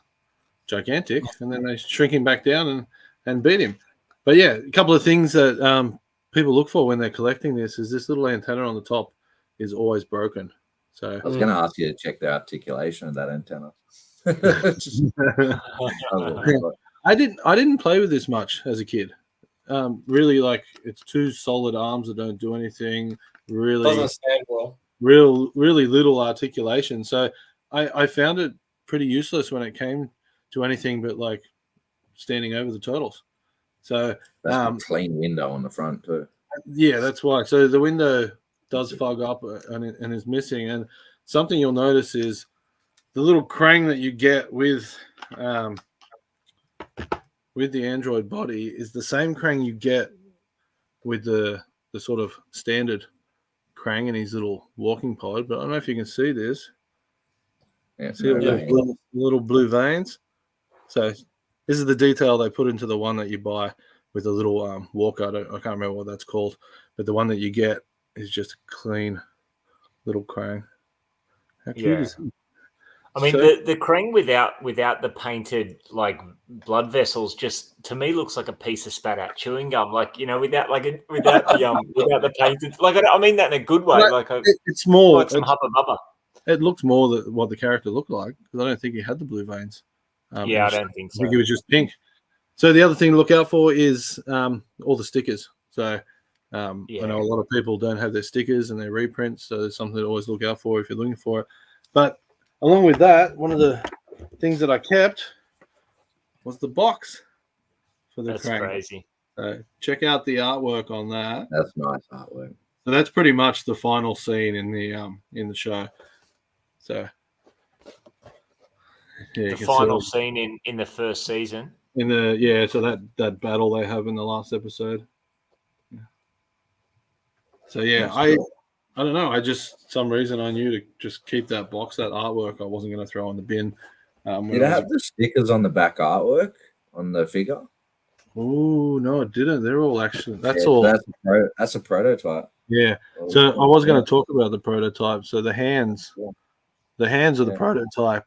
gigantic, and then they shrink him back down and beat him. But yeah, a couple of things that people look for when they're collecting this is this little antenna on the top is always broken. So I was going to ask you to check the articulation of that antenna. I didn't play with this much as a kid. Really, like, it's 2 solid arms that don't do anything. Really doesn't stand well. Really little articulation. So I found it pretty useless when it came to anything but like standing over the Turtles. So that's a clean window on the front too. Yeah, that's why. So the window does fog up and is missing. And something you'll notice is the little Krang that you get with the android body is the same Krang you get with the sort of standard Krang in his little walking pod. But I don't know if you can see this. Yeah, see little blue veins. So this is the detail they put into the one that you buy with a little walker. I can't remember what that's called, but the one that you get is just a clean little Krang. How cute is he? I mean, the Krang without the painted like blood vessels just to me looks like a piece of spat out chewing gum. Like, you know, without the painted. Like, I mean that in a good way. Like it's more like some hubba bubba. It looks more what the character looked like, because I don't think he had the blue veins. I don't think so. I think it was just pink. So the other thing to look out for is all the stickers. So I know a lot of people don't have their stickers and their reprints, so there's something to always look out for if you're looking for it. But along with that, one of the things that I kept was the box for the Krang. That's crazy. So check out the artwork on that. That's nice artwork. So that's pretty much the final scene in the show. So the final scene in the first season. So that battle they have in the last episode. Yeah. So I don't know. I just some reason I knew to just keep that box, that artwork. I wasn't going to throw in the bin. Did it have the stickers on the back artwork on the figure? Oh no, it didn't. They're all actually. That's a prototype. Yeah. So I was going to talk about the prototype. So the hands of the prototype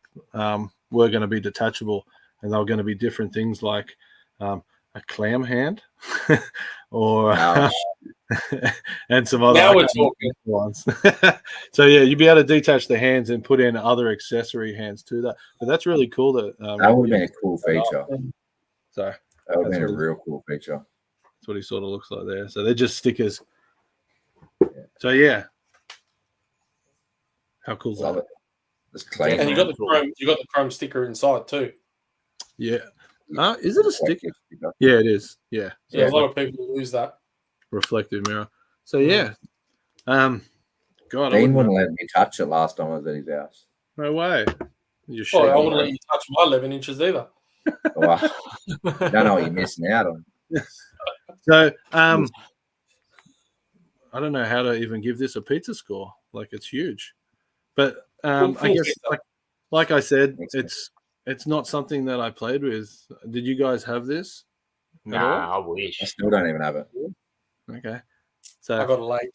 were going to be detachable, and they were going to be different things like a clam hand or and some other Now we're talking. ones. So yeah, you'd be able to detach the hands and put in other accessory hands to that. But that's really cool. That would have been a cool feature. So that would have been a real cool feature. That's what he sort of looks like there. So they're just stickers. Yeah. So yeah, how cool is Love that? it. It's clean. And you got the chrome sticker inside too. Yeah. Is it a sticker? Yeah, it is. Yeah. So yeah, a lot of people use that. Reflective mirror. So yeah. God, Dean wouldn't let me touch it last time I was at his house. No way. I wouldn't let you touch my 11 inches either. Wow. You don't know what you're missing out on. So I don't know how to even give this a pizza score. Like, it's huge. But I guess like I said, it's not something that I played with. Did you guys have this? Nah, I wish. I still don't even have it. Okay. So I got a late.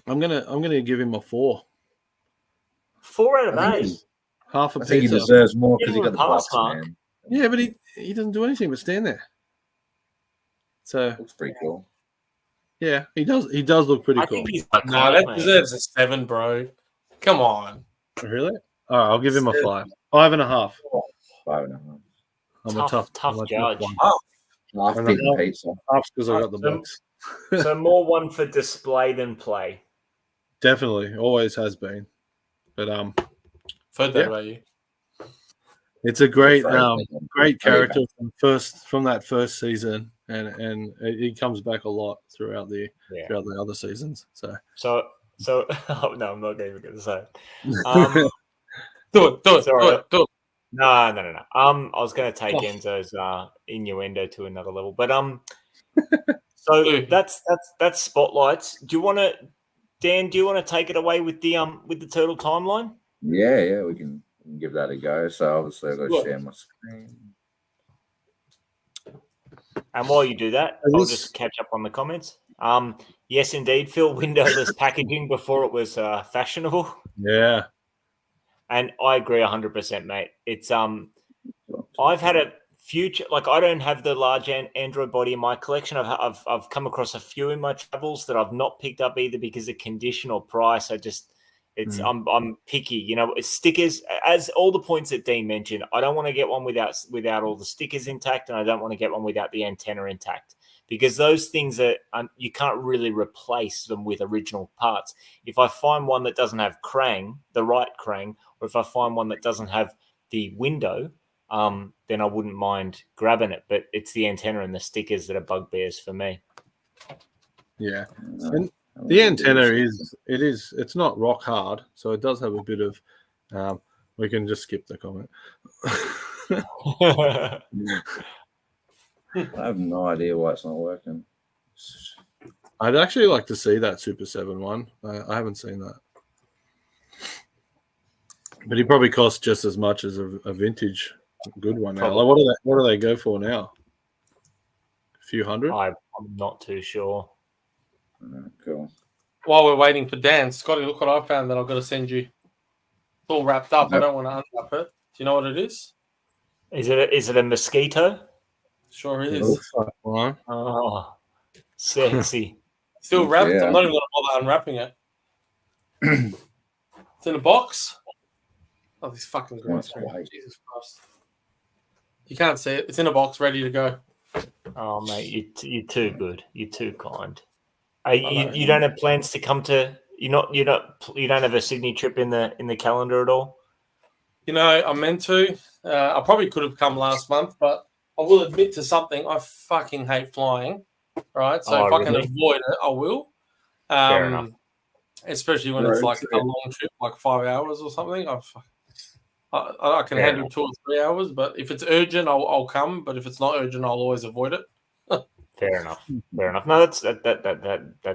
I'm gonna give him a 4. 4 out of 8. Half a I pizza. think he deserves more because he got the pass box, mark. man. Yeah, but he doesn't do anything but stand there. So Looks pretty cool. Yeah, he does. He does look pretty cool. I think he's No, that deserves a 7, bro. Come on. Really? All right, I'll give him a 5. 5.5. 5.5. I'm a tough judge. Half bitten pizza. Half because I got the box. So more one for display than play. Definitely, always has been. But Heard that about you. it's a great great character from that first season, and he comes back a lot throughout the other seasons. So oh, no, I'm not even going to say. Do it. No. I was going to take Enzo's innuendo to another level, but so that's spotlights. Do you want to, Dan? Do you want to take it away with the turtle timeline? Yeah, we can give that a go. So obviously I've got to share my screen. And while you do that, I'll just catch up on the comments. Yes, indeed, Phil, windowless packaging before it was fashionable. Yeah. And I agree 100%, mate. It's I've had a future, like, I don't have the large Android body in my collection. I've come across a few in my travels that I've not picked up either because of condition or price. I'm picky, you know. Stickers, as all the points that Dean mentioned, I don't want to get one without all the stickers intact, and I don't want to get one without the antenna intact, because those things are you can't really replace them with original parts. If I find one that doesn't have the right Krang, or if I find one that doesn't have the window, then I wouldn't mind grabbing it. But it's the antenna and the stickers that are bugbears for me. Yeah. And the antenna it's not rock hard, so it does have a bit of we can just skip the comment. I have no idea why it's not working. I'd actually like to see that Super 7 one. I haven't seen that. But he probably costs just as much as a vintage good one now. Like, what do they go for now? A few hundred? I'm not too sure. Cool. While we're waiting for Dan, Scotty, look what I found that I've got to send you. It's all wrapped up. Yep. I don't want to unwrap it. Do you know what it is? Is it a mosquito? Sure is. Oh, sexy. Still wrapped. Yeah. I'm not even going to bother unwrapping it. It's in a box. Oh, this fucking green screen. Jesus Christ. You can't see it. It's in a box ready to go. Oh, mate, you're too good. You're too kind. You don't have plans to come to? You don't have a Sydney trip in the calendar at all? You know, I meant to. I probably could have come last month, but I will admit to something. I fucking hate flying. Right, so if I can avoid it, I will. Fair enough. Especially when it's like a long trip, like 5 hours or something. I can handle 2 or 3 hours, but if it's urgent, I'll come. But if it's not urgent, I'll always avoid it. Fair enough. No, that's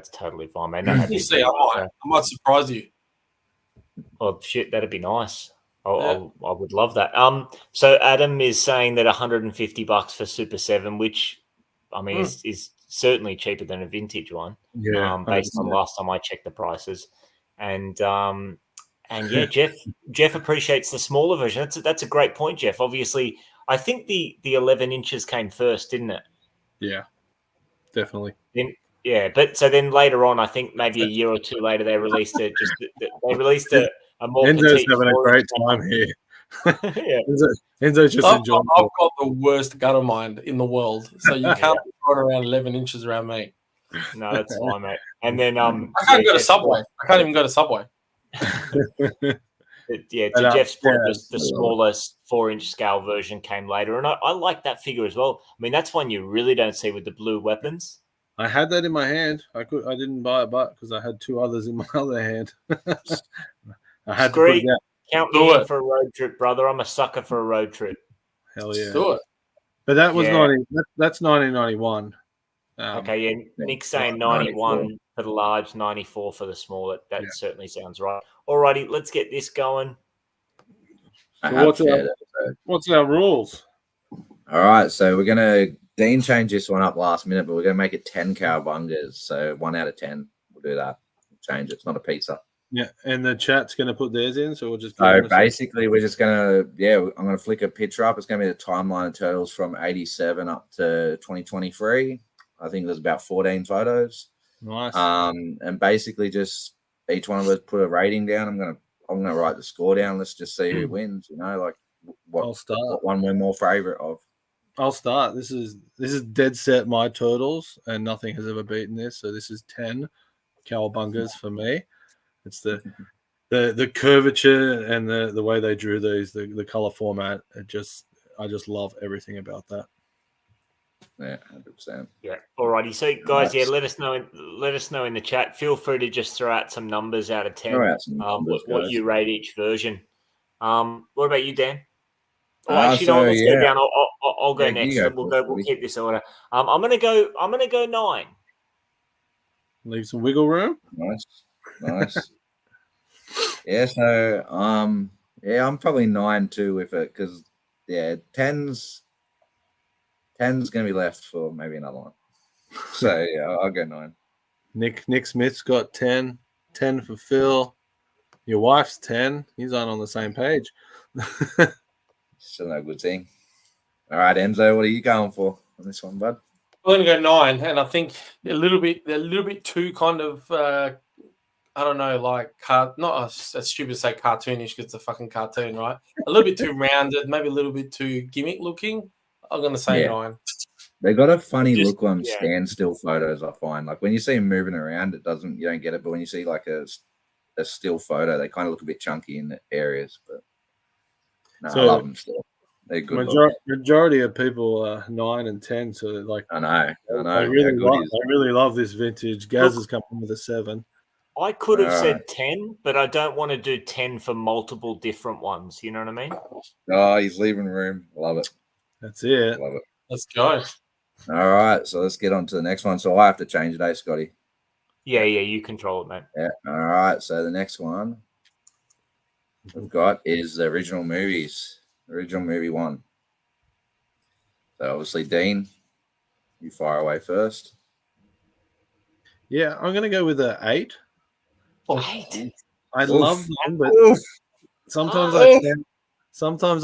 totally fine, man. No, you see, I might surprise you. Oh shit, that'd be nice. I would love that. So Adam is saying that $150 for Super 7, which I mean is certainly cheaper than a vintage one. Yeah. Based on last time I checked the prices, and And yeah, Jeff appreciates the smaller version. That's a great point, Jeff. Obviously, I think the 11 inches came first, didn't it? Yeah, definitely. Yeah, but so then later on, I think maybe a year or two later, they released a more Enzo's petite. having a great time here. Yeah. Enzo's just enjoying. I've got the worst gutter mind in the world, so you can't be throwing around 11 inches around me. No, that's fine, mate. And then I can't go to Subway. I can't even go to Subway. Yeah, to Jeff's point, the smallest 4-inch scale version came later, and I like that figure as well. I mean, that's one you really don't see with the blue weapons. I had that in my hand. I didn't buy it, but because I had two others in my other hand. I had to put it down. Count me in for a road trip, brother. I'm a sucker for a road trip. Hell yeah! Do it. But that was that's 1991. Okay, yeah. Nick's saying 91 for the large, 94 for the small. That certainly sounds right. Alrighty, let's get this going. So what's our rules? All right, so we're gonna Dean changed this one up last minute, but we're gonna make it 10 cowabungas. So 1 out of 10. We'll do that. Change it. It's not a pizza. Yeah, and the chat's gonna put theirs in, so we'll just. So basically, we're just gonna I'm gonna flick a picture up. It's gonna be the timeline of turtles from 87 up to 2023. I think there's about 14 photos. Nice. And basically just each one of us put a rating down. I'm gonna write the score down. Let's just see who wins. You know, like what one we're more favorite of. I'll start. This is dead set my turtles, and nothing has ever beaten this. So this is 10 cowabungas for me. It's the curvature and the way they drew these, the color format. I just love everything about that. Yeah, 100%. Yeah. Alrighty. So guys, let us know in the chat. Feel free to just throw out some numbers out of 10. What you rate each version. What about you, Dan? Let's go down. I'll go next. We'll keep this order. I'm gonna go 9. Leave some wiggle room. Nice. Yeah, so I'm probably 9 too with it, because 10's gonna be left for maybe another one. So yeah, I'll go 9. Nick Smith's got 10. 10 for Phil. Your wife's 10. He's on the same page. Still no good thing. All right, Enzo, what are you going for on this one, bud? I'm gonna go 9, and I think they're a little bit too kind of I don't know, like not as stupid to say cartoonish, because it's a fucking cartoon, right? A little bit too rounded, maybe a little bit too gimmick looking. I'm gonna say 9. They got a funny look on standstill photos, I find. Like when you see them moving around, you don't get it. But when you see like a still photo, they kind of look a bit chunky in the areas. But I love them still. They're good. Majority of people are 9 and 10. So like I know. I really love this vintage. Gaz has come in with a 7. I could have said 10, but I don't want to do 10 for multiple different ones. You know what I mean? Oh, he's leaving room. Love it. That's it. Love it. Let's go. All right, so let's get on to the next one. So I have to change it, Scotty? Yeah, you control it, mate. Yeah. All right, so the next one we've got is the original movies. Original movie 1. So obviously, Dean, you fire away first. Yeah, I'm gonna go with an 8. 8. I love them, but sometimes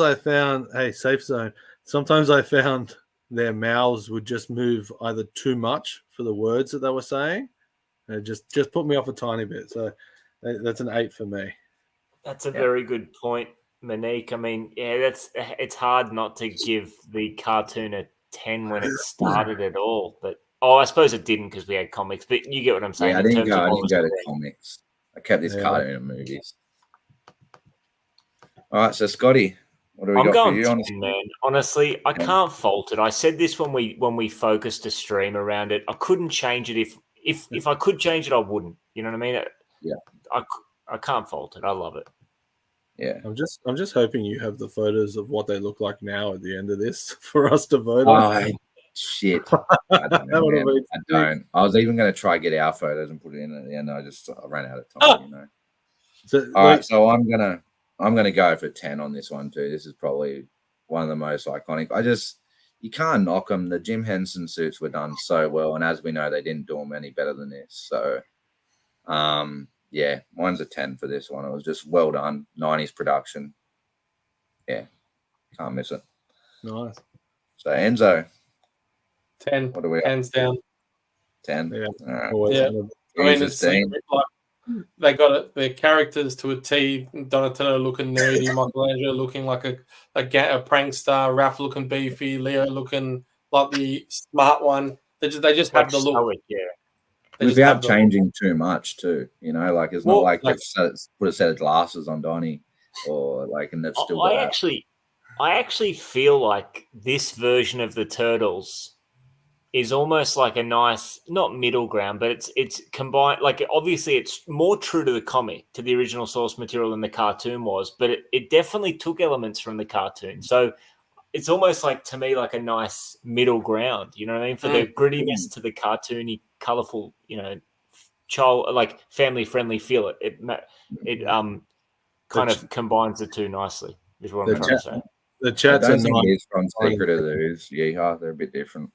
I found safe zone. Sometimes I found their mouths would just move either too much for the words that they were saying, and it just put me off a tiny bit. So that's an 8 for me. That's a very good point, Monique. I mean, it's hard not to give the cartoon a 10 when it started at all. But I suppose it didn't because we had comics. But you get what I'm saying. Yeah, I didn't go to comics. I kept this cartoon and movies. All right, so Scotty, what do we got for you? 10, man. Honestly, I can't fault it. I said this when we focused a stream around it. I couldn't change it. If I could change it, I wouldn't. You know what I mean? Yeah. I can't fault it. I love it. Yeah. I'm just hoping you have the photos of what they look like now at the end of this for us to vote on. Shit. I don't. I was even going to try get our photos and put it in at the end. I ran out of time, you know. So, all right, so I'm gonna go for 10 on this one too. This is probably one of the most iconic. You can't knock them. The Jim Henson suits were done so well, and as we know, they didn't do them any better than this. So, yeah, mine's a 10 for this one. It was just well done. 90s production. Yeah, can't miss it. Nice. So Enzo, 10. what are we? Hands down. 10. Yeah. All right. Always Yeah. one of- I mean, Jesus, it's Dean. like they got it. Their characters to a T. Donatello looking nerdy, Michelangelo looking like a prankster, Raph looking beefy, Leo looking like the smart one. They just have Like the look. stoic, yeah. They just Without have the look. changing too much, too. You know, like it's not Well, like like- they've put a set of glasses on Donnie, or like, and they've still got that. I actually feel like this version of the Turtles is almost like a nice, not middle ground, but it's combined. Like obviously, it's more true to the comic, to the original source material than the cartoon was, but it definitely took elements from the cartoon. So it's almost like, to me, like a nice middle ground. You know what I mean? For the grittiness to the cartoony, colorful, you know, child, like family friendly feel. It kind of combines the two nicely. Is what I'm trying to say. The I chat's a don't think 9. he's from Secret of the Ooze. Yeehaw, they're a bit different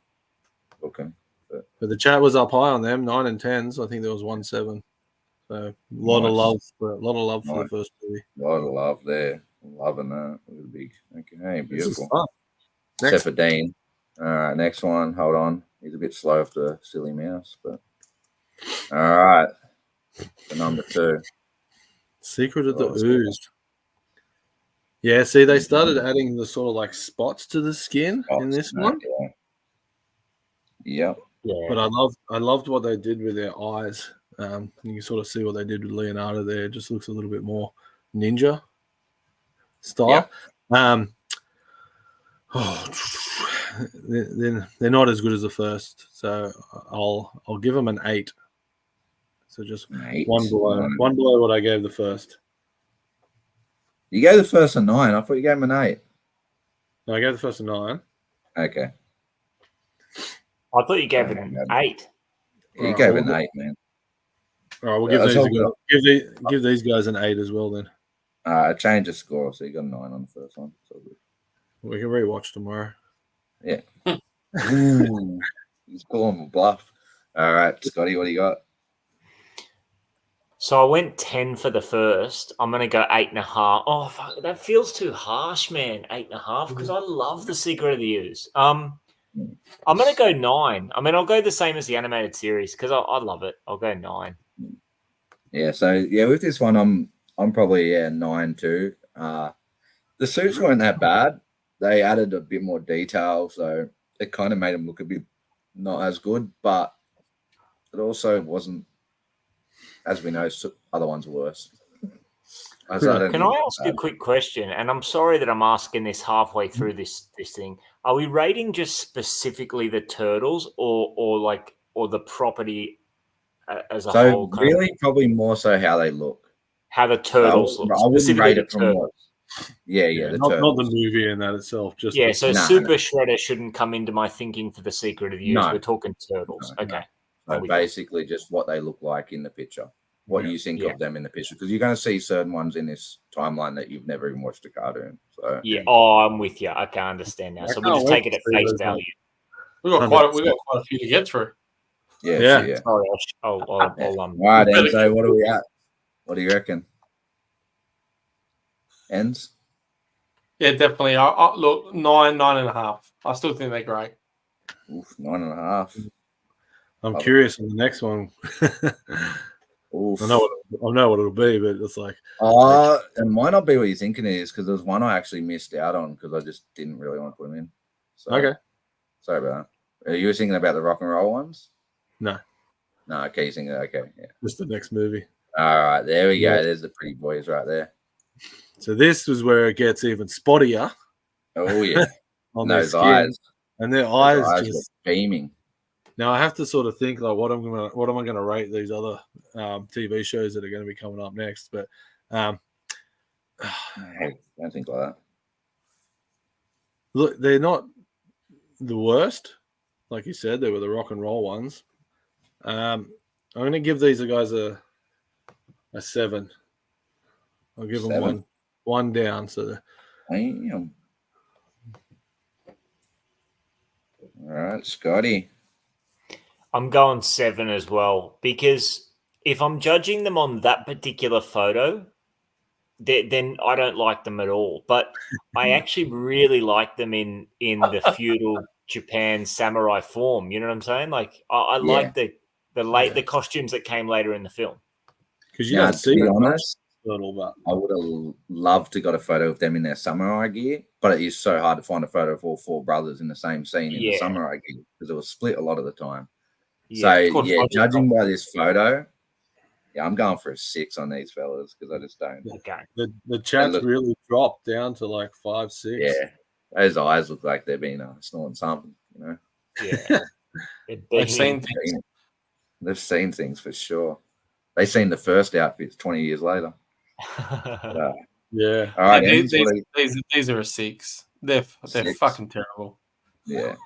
looking. But the chat was up high on them, 9 and 10s. I think there was 1-7. So a lot of love for the first movie. A lot of love there. Loving that. It was big. Okay, This is beautiful. fun. Except for Dean. All right, next one. Hold on. He's a bit slow for the silly mouse, but all right. The number 2. Secret of the Ooze. Yeah, see, they started adding the sort of like spots to the skin in this one. Yeah. Yeah. But I loved what they did with their eyes. You can sort of see what they did with Leonardo there. It just looks a little bit more ninja style. Yep. They're not as good as the first, so I'll give them an 8. So just one below what I gave the first. You gave the first a 9. I thought you gave him an 8. No, I gave the first a 9. Okay. I thought you gave it an 8. You gave it an 8, man. All right, we'll give these guys an 8 as well then. I changed the score, so you got a 9 on the first one. So we can rewatch tomorrow. Yeah. Ooh, he's calling a bluff. All right, Scotty, what do you got? So I went 10 for the first. I'm going to go 8.5. Oh, fuck, that feels too harsh, man. 8.5, because I love the Secret of the Ooze. I'm going to go 9. I mean, I'll go the same as the animated series because I love it. I'll go 9. Yeah, so yeah, with this one, I'm probably 9 too. The suits weren't that bad. They added a bit more detail, so it kind of made them look a bit not as good, but it also wasn't, as we know, other ones worse. Can I ask you a quick question? And I'm sorry that I'm asking this halfway through this thing. Are we rating just specifically the turtles, or the property as a whole? So really, probably more so how they look. How the turtles look. I wouldn't rate it from what. Yeah, not the movie in that itself. Just so Super Shredder shouldn't come into my thinking for the Secret of the Ooze. We're talking turtles. Okay. So basically, just what they look like in the picture. What you think of them in the picture, because you're going to see certain ones in this timeline that you've never even watched a cartoon. So I'm with you. I can understand now. So we just take it at face value. We got quite a few to get through. Yeah. Sorry, I'll all right, Enzo, what are we at? What do you reckon? Ends? Yeah, definitely. I look 9.5. I still think they're great. Oof, 9.5. I'm curious on the next one. Oof. I know what it'll be, but it's like, it might not be what you're thinking it is, because there's one I actually missed out on because I just didn't really want to put them in. So, okay. Sorry about that. Are you thinking about the rock and roll ones? No. Okay, you're thinking, okay, yeah. Just the next movie. All right, there we go. There's the pretty boys right there. So this was where it gets even spottier. Oh yeah, on those their skin. eyes, and their eyes just beaming. Now I have to sort of think like what am I gonna rate these other TV shows that are going to be coming up next, but hey, don't think like that. Look, they're not the worst, like you said. They were the rock and roll ones. I'm going to give these guys a 7. I'll give them one down. So, damn. All right, Scotty. I'm going 7 as well, because if I'm judging them on that particular photo, then I don't like them at all. But I actually really like them in the feudal Japan samurai form. You know what I'm saying? Like I like the costumes that came later in the film. Because you don't to see be that honest, much at all, but I would have loved to got a photo of them in their samurai gear, but it is so hard to find a photo of all four brothers in the same scene in the samurai gear because it was split a lot of the time. So judging by this photo, I'm going for a 6 on these fellas because I just don't. Okay. The chat's really dropped down to like 5, 6. Yeah, those eyes look like they've been snorting something, you know. Yeah, They've seen things. They've seen things for sure. They've seen the first outfits 20 years later. But, yeah. All right, these are a 6. They're 6. fucking terrible. Yeah,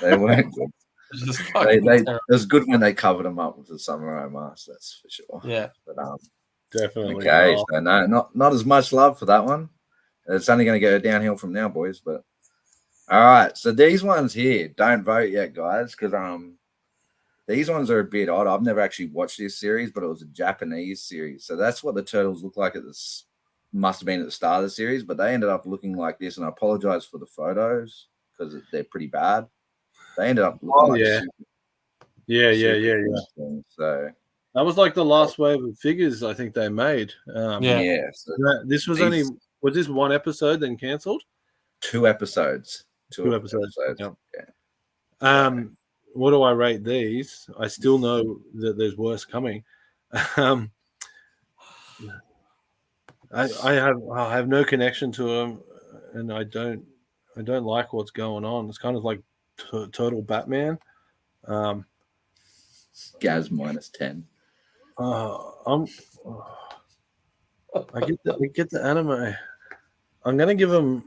they weren't good. Just fucking terrible. It was good when they covered them up with the samurai mask. That's for sure. Yeah, but definitely. Okay, so no, not as much love for that one. It's only going to go downhill from now, boys. But all right, so these ones here, don't vote yet, guys, because these ones are a bit odd. I've never actually watched this series, but it was a Japanese series, so that's what the turtles look like at this. Must have been at the start of the series, but they ended up looking like this, and I apologize for the photos because they're pretty bad. They ended up looking like So that was like the last wave of figures I think they made. So this was was this one episode then cancelled? 2 episodes. Two episodes. Yeah. What do I rate these? I still know that there's worse coming. I have no connection to them, and I don't like what's going on. It's kind of like Total Batman. Gaz -10. I get the anime. I'm gonna give him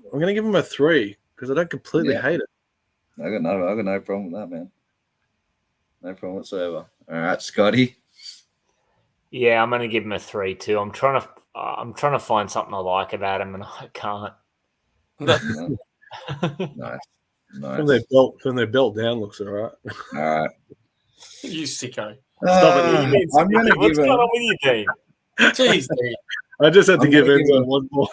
a 3 because I don't completely hate it. I got no problem with that, man. No problem whatsoever. All right, Scotty. Yeah, I'm gonna give him a 3 too. I'm trying to find something I like about him, and I can't. Nice. From their belt down looks all right. All right. You sicko. Stop it. I'm going to What's going on with you, Dean? Jeez, Dean. I just had to give Enzo one more.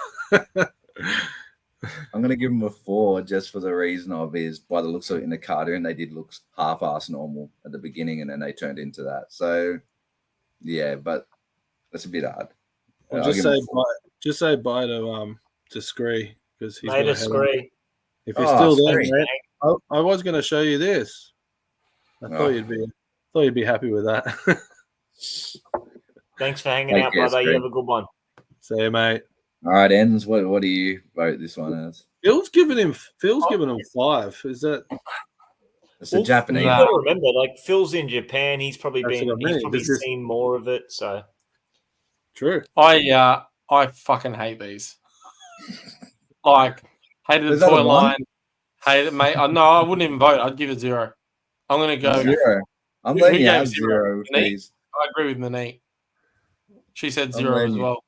I'm going to give him a 4 just for the reason of is by the looks of it in the cartoon, they did look half-ass normal at the beginning and then they turned into that. So, yeah, but that's a bit hard. Well, just say bye to Scree because he's going to Scree. If you're still there, mate, I was going to show you this. I thought you'd be happy with that. Thanks for hanging out, brother. You have a good one. See you, mate. All right, Ends. What do you vote this one as? Phil's giving him 5. Is that? It's a Japanese. You got to remember, like Phil's in Japan. He's probably seen more of it. So true. I fucking hate these. Like hated the toy line. Hate it, mate. No, I wouldn't even vote. I'd give it 0. I'm gonna go 0. I'm letting you have 0, please. I agree with Monique. She said 0 as well.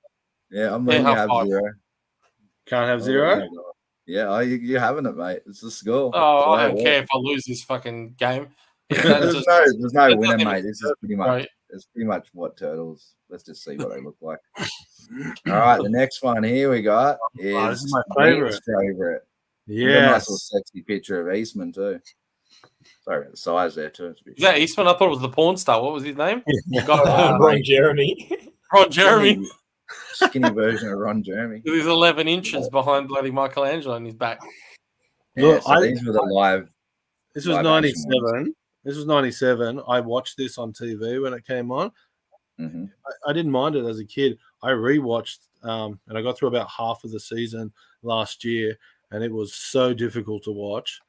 Yeah, I'm letting you have 0. Can't have 0? Yeah, you're having it, mate. It's the score. Oh, I don't care if I lose this fucking game. There's no winner, mate. This is pretty much it's pretty much what turtles. Let's just see what they look like. All right, the next one here we got is this is my favorite. Yeah, nice little sexy picture of Eastman too. Sorry about the size there too. Is that Eastman? I thought it was the porn star. What was his name? Ron Jeremy. Ron Jeremy. Skinny version of Ron Jeremy. He's 11 inches behind bloody Michelangelo on his back. Yeah, so these were the live. This was 97. This was 97. I watched this on TV when it came on. Mm-hmm. I didn't mind it as a kid. I rewatched and I got through about half of the season last year, and it was so difficult to watch.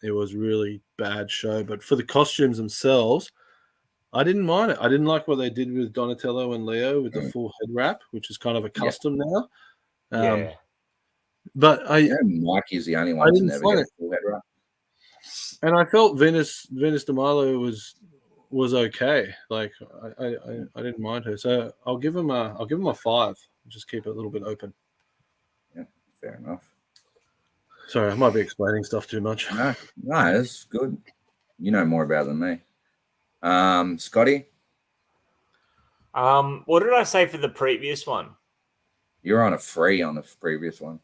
It was really bad show, but for the costumes themselves, I didn't mind it. I didn't like what they did with Donatello and Leo with the full head wrap, which is kind of a custom now. But Mike is the only one to never get a full head wrap. And I felt Venus de Milo was okay. Like I didn't mind her, so I'll give him a 5. Just keep it a little bit open. Yeah, fair enough. Sorry, I might be explaining stuff too much. No, it's good. You know more about it than me. Scotty? What did I say for the previous one? You're on a 3 on the previous one.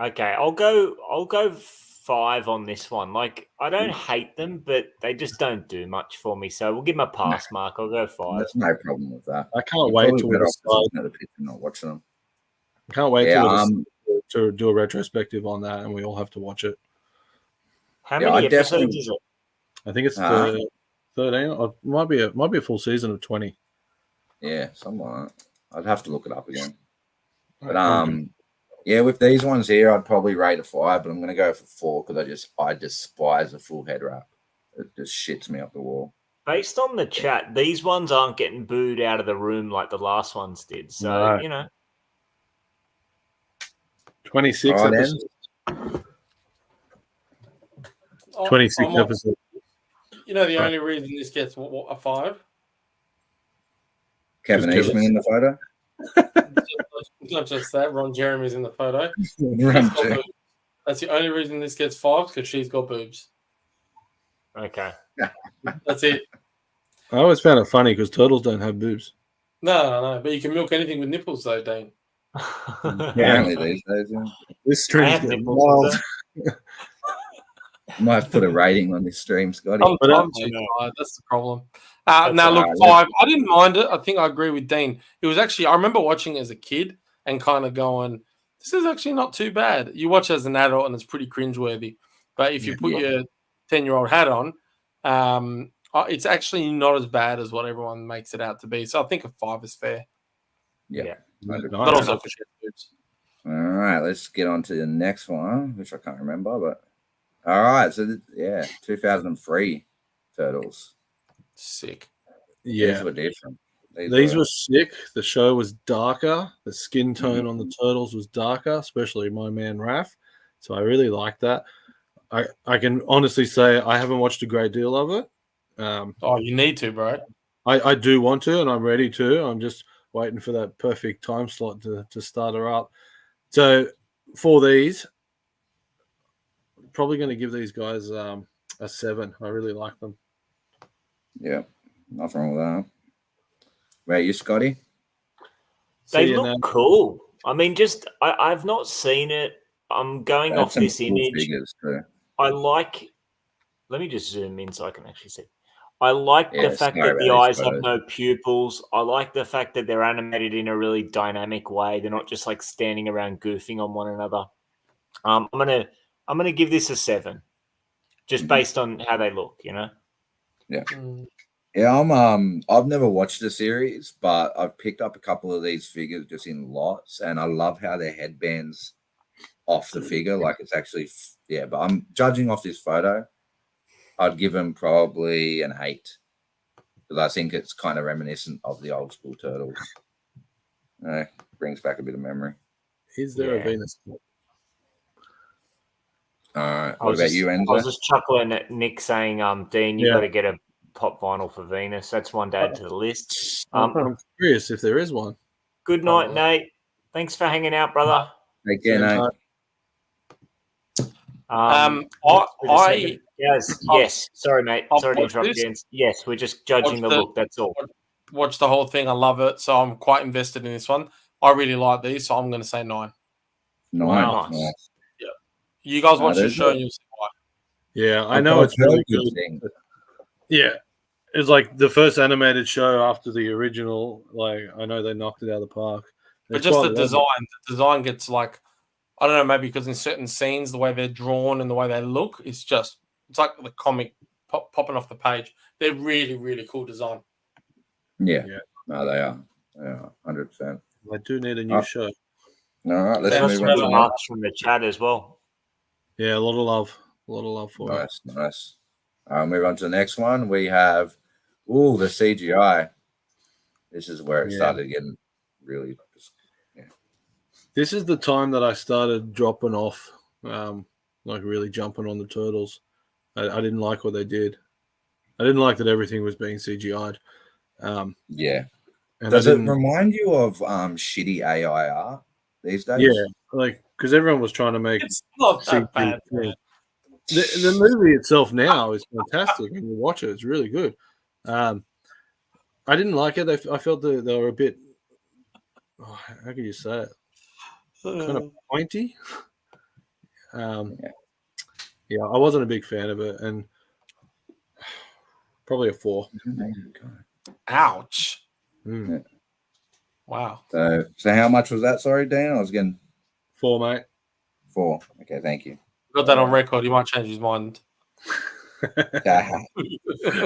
Okay, I'll go 5 on this one. Like, I don't hate them, but they just don't do much for me. So we'll give them a pass mark. I'll go 5. There's no problem with that. I can't You're wait probably till better we off just start. looking at the picture and not watching them. I can't wait Yeah, to do a retrospective on that, and we all have to watch it. How Yeah, many I episodes definitely- is it? I think it's the 13. Or it might be a full season of 20. Yeah, something like that. I'd have to look it up again. But Okay. yeah, with these ones here, I'd probably rate a 5, but I'm going to go for 4 because I despise a full head wrap. It just shits me up the wall. Based on the chat, these ones aren't getting booed out of the room like the last ones did. So, No. you know. 26 All right, episodes. then. 26 episodes. You know, the only reason this gets a 5? Kevin Just Eastman in the photo. It's not just that. Ron Jeremy's in the photo. Ron Jeremy. That's the only reason this gets 5 because she's got boobs. Okay. That's it. I always found it funny because turtles don't have boobs. No. But you can milk anything with nipples, though, Dane. Apparently these days. Yeah. This I stream's have getting nipples, wild. does Might have to put a rating on this stream, Scotty. I'm I too know. tired. That's the problem. That's Now, all look, right, 5. I didn't mind it. I think I agree with Dean. It was actually, I remember watching it as a kid and kind of going, this is actually not too bad. You watch it as an adult and it's pretty cringeworthy. But if you put your 10-year-old hat on, it's actually not as bad as what everyone makes it out to be. So I think a 5 is fair. Yeah. Nice. But also for shit boobs. All right, let's get on to the next one, which I can't remember, but all right. So 2003 Turtles. Sick. Yeah. These were different. These were sick. The show was darker. The skin tone on the turtles was darker, especially my man Raph. So I really liked that. I can honestly say I haven't watched a great deal of it. You need to, bro. I do want to, and I'm ready to. I'm just waiting for that perfect time slot to start her up. So for these, probably going to give these guys a 7. I really like them. Yeah, nothing wrong with that. Where are you, Scotty? They look cool. I mean, I've not seen it. I'm going off this image. Figures too. I like. Let me just zoom in so I can actually see. I like the fact sorry that the about eyes these have photos. no pupils. I like the fact that they're animated in a really dynamic way. They're not just like standing around goofing on one another. I'm gonna give this a 7, just based on how they look. You know. Yeah. Yeah, I've never watched the series, but I've picked up a couple of these figures just in lots, and I love how their headbands off the figure. Like it's actually, but I'm judging off this photo. I'd give them probably an 8 because I think it's kind of reminiscent of the old school Turtles. Brings back a bit of memory. Is there a Venus? All right. What about you, Enzo? I was just chuckling at Nick saying, Dean, you got to get a pop vinyl for Venus. That's one to add to the list. I'm curious if there is one. Good night, Nate. Thanks for hanging out, brother. Take care, Nate. Yes. Sorry, mate. Sorry to interrupt you. Yes, we're just judging the look. That's all. Watch the whole thing. I love it. So I'm quite invested in this one. I really like these, so I'm going to say 9. Nice. Yeah. You guys watch the show and you'll see why. Yeah, I know it's really good. Yeah. It's like the first animated show after the original. Like, I know they knocked it out of the park. But just the design gets like, I don't know, maybe because in certain scenes, the way they're drawn and the way they look, it's like the comic popping off the page. They're really, really cool design. Yeah. No, they are. Yeah, 100%. I do need a new show. All right, let's move on. Marks from the chat as well. Yeah, a lot of love for it. Nice. I'll move on to the next one. We have, the CGI. This is where it started getting really. This is the time that I started dropping off, like really jumping on the Turtles. I didn't like what they did. I didn't like that everything was being CGI'd. Does it remind you of shitty AI art these days? Yeah, like because everyone was trying to make. It's not that bad. The movie itself now is fantastic. When you watch it, it's really good. I didn't like it. I felt that they were a bit. Oh, how can you say it? Kind of pointy. Yeah, I wasn't a big fan of it, and probably a 4. Ouch! Mm. Yeah. Wow. So how much was that? Sorry, Dan. I was getting 4, mate. 4. Okay, thank you. Got that on record. He might change his mind.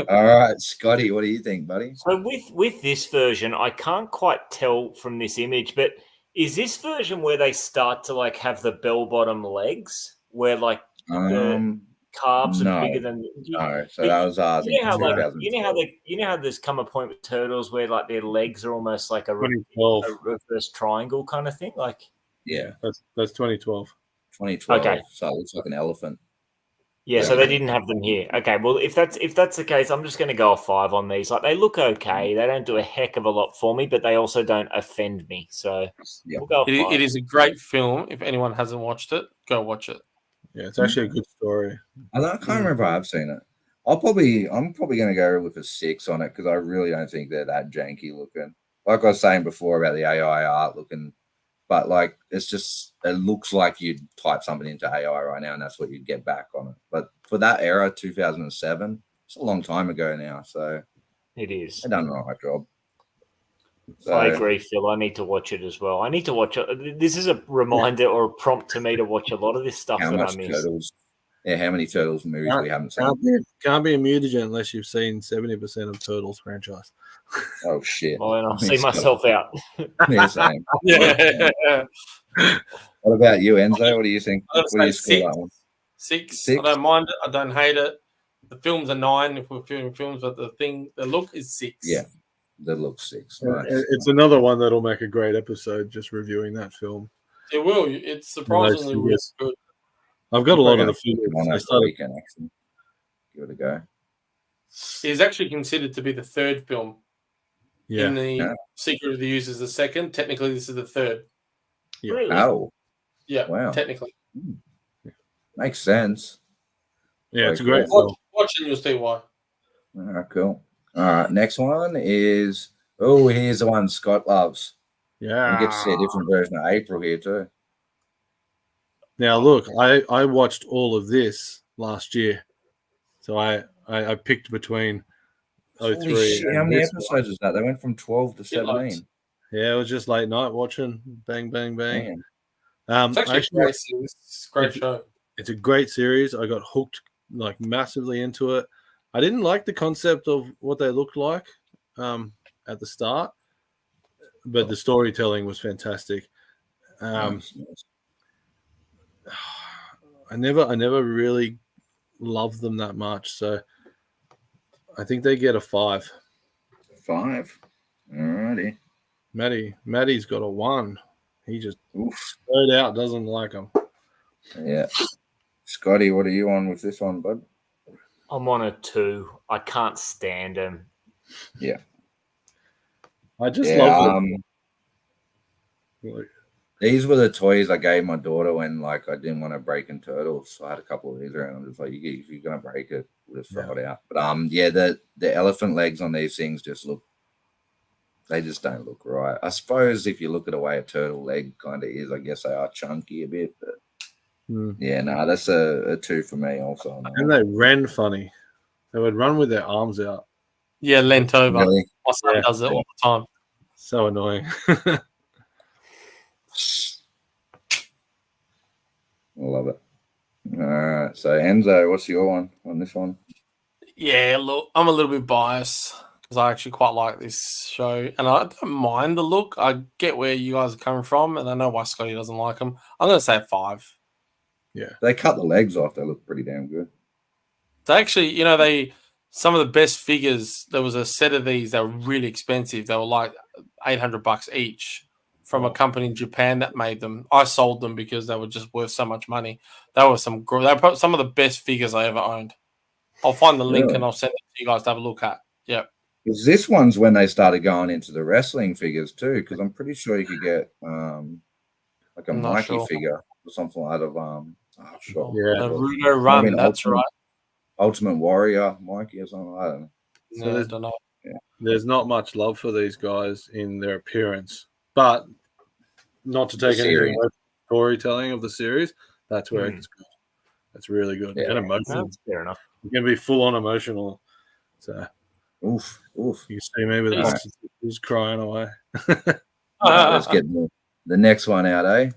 All right, Scotty, what do you think, buddy? So with this version, I can't quite tell from this image, but is this version where they start to like have the bell bottom legs, where like the calves are bigger than? No, so that was ours. You know how like 2012. you know how there's come a point with turtles where like their legs are almost like a 2012. reverse triangle kind of thing, like. Yeah, that's 2012. 2012. Okay. So it looks like an elephant. Yeah, so they didn't have them here. Okay, well, if that's the case, I'm just going to go a 5 on these. Like, they look okay. They don't do a heck of a lot for me, but they also don't offend me. So we'll go a 5. It is a great film. If anyone hasn't watched it, go watch it. Yeah, it's actually a good story. I can't remember if I've seen it. I'm probably going to go with a 6 on it because I really don't think they're that janky looking. Like I was saying before about the AI art looking, but like it looks like you'd type something into AI right now and that's what you'd get back on it. But for that era, 2007, it's a long time ago now. So it is. They've done a right job. So, I agree, Phil. I need to watch it as well. I need to watch it. This is a reminder or a prompt to me to watch a lot of this stuff that I miss. Turtles? Yeah, how many Turtles movies we haven't seen? Can't be a mutagent unless you've seen 70% of Turtles franchise. Oh shit! Well, I'll see myself out. Yeah, same. Yeah. What about you, Enzo? What do you think? I'm What do gonna you say score that one? 6. I don't mind it. I don't hate it. The film's a 9 if we're viewing films, but the look is 6. Yeah, the look 6. Nice. It's another one that'll make a great episode just reviewing that film. It will. It's surprisingly really good. I've got a lot of the weekend, actually. Give it a go. It is actually considered to be the 3rd film. Yeah. In the Secret of the Use is the 2nd. Technically, this is the 3rd. Yeah. Really? Oh. Yeah. Wow. Technically. Makes sense. Yeah, it's a great film. Watch and you'll see why. All right, cool. All right, next one is here's the one Scott loves. Yeah. You get to see a different version of April here too. Now look, I watched all of this last year, so I picked between 03. How many episodes is that? They went from 12 to 17. Yeah, it was just late night watching. Bang, bang, bang. It's actually a great series. It's a great show. It's a great series. I got hooked like massively into it. I didn't like the concept of what they looked like at the start, but the storytelling was fantastic. Nice. I never really loved them that much, so I think they get a 5. 5. Alrighty. Maddie's got a 1. He just straight out doesn't like them. Yeah. Scotty, what are you on with this one, bud? I'm on a 2. I can't stand them. Yeah. I just love them. These were the toys I gave my daughter when like I didn't want to break in Turtles. So I had a couple of these around. I'm just like, if you're gonna break it, we'll just throw it out. But the elephant legs on these things they just don't look right. I suppose if you look at the way a turtle leg kind of is, I guess they are chunky a bit, but yeah, no, that's a 2 for me also. And they ran funny. They would run with their arms out. Yeah, leant over. Really? My son does it all the time. So annoying. I love it. All right, so Enzo, what's your one on this one? Yeah, look, I'm a little bit biased because I actually quite like this show, and I don't mind the look. I get where you guys are coming from, and I know why Scotty doesn't like them. I'm going to say 5. Yeah, they cut the legs off. They look pretty damn good. They actually, some of the best figures. There was a set of these that were really expensive. They were like $800 each from a company in Japan that made them. I sold them because they were just worth so much money. They were some of the best figures I ever owned. I'll find the link and I'll send it to you guys to have a look at. Yep. Because this one's when they started going into the wrestling figures too. Because I'm pretty sure you could get like a Mikey figure or something out of Rudo Run. That's right. Ultimate Warrior Mikey or something. I don't know. I don't know. Yeah. there's not much love for these guys in their appearance, but not to take anything away from the storytelling of the series. That's where it's good. That's really good and emotional. That's fair enough. You're gonna be full on emotional. So, oof. you see me with the box of tissues crying away. Let's get the next one out, eh?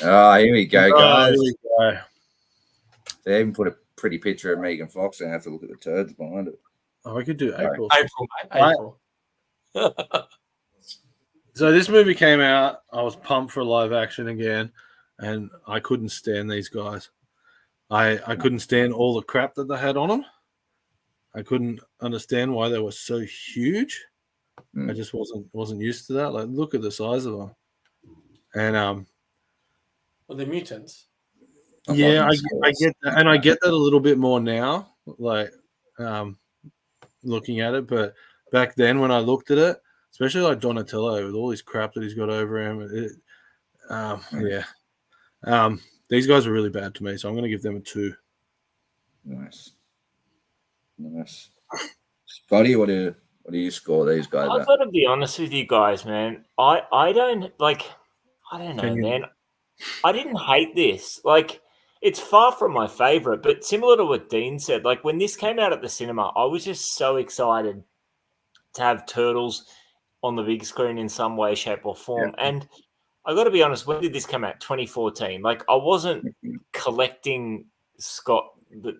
Oh, here we go, guys. Here we go. They even put a pretty picture of Megan Fox, and I have to look at the turds behind it. Oh, we could do April. April. So this movie came out. I was pumped for live action again, and I couldn't stand these guys. I couldn't stand all the crap that they had on them. I couldn't understand why they were so huge. I just wasn't used to that. Like, look at the size of them. And well, they're mutants. Yeah, I get that, and I get that a little bit more now. Like, looking at it, but back then when I looked at it, especially like Donatello with all this crap that he's got over him, these guys are really bad to me, so I'm going to give them a 2. Nice. Scotty, what do you score these guys I've at? got to be honest with you guys, man. I don't know, man. I didn't hate this. Like, it's far from my favorite, but similar to what Dean said, like when this came out at the cinema, I was just so excited to have Turtles on the big screen in some way, shape, or form. Yeah. And I got to be honest, when did this come out? 2014. Like, I wasn't collecting Scott. That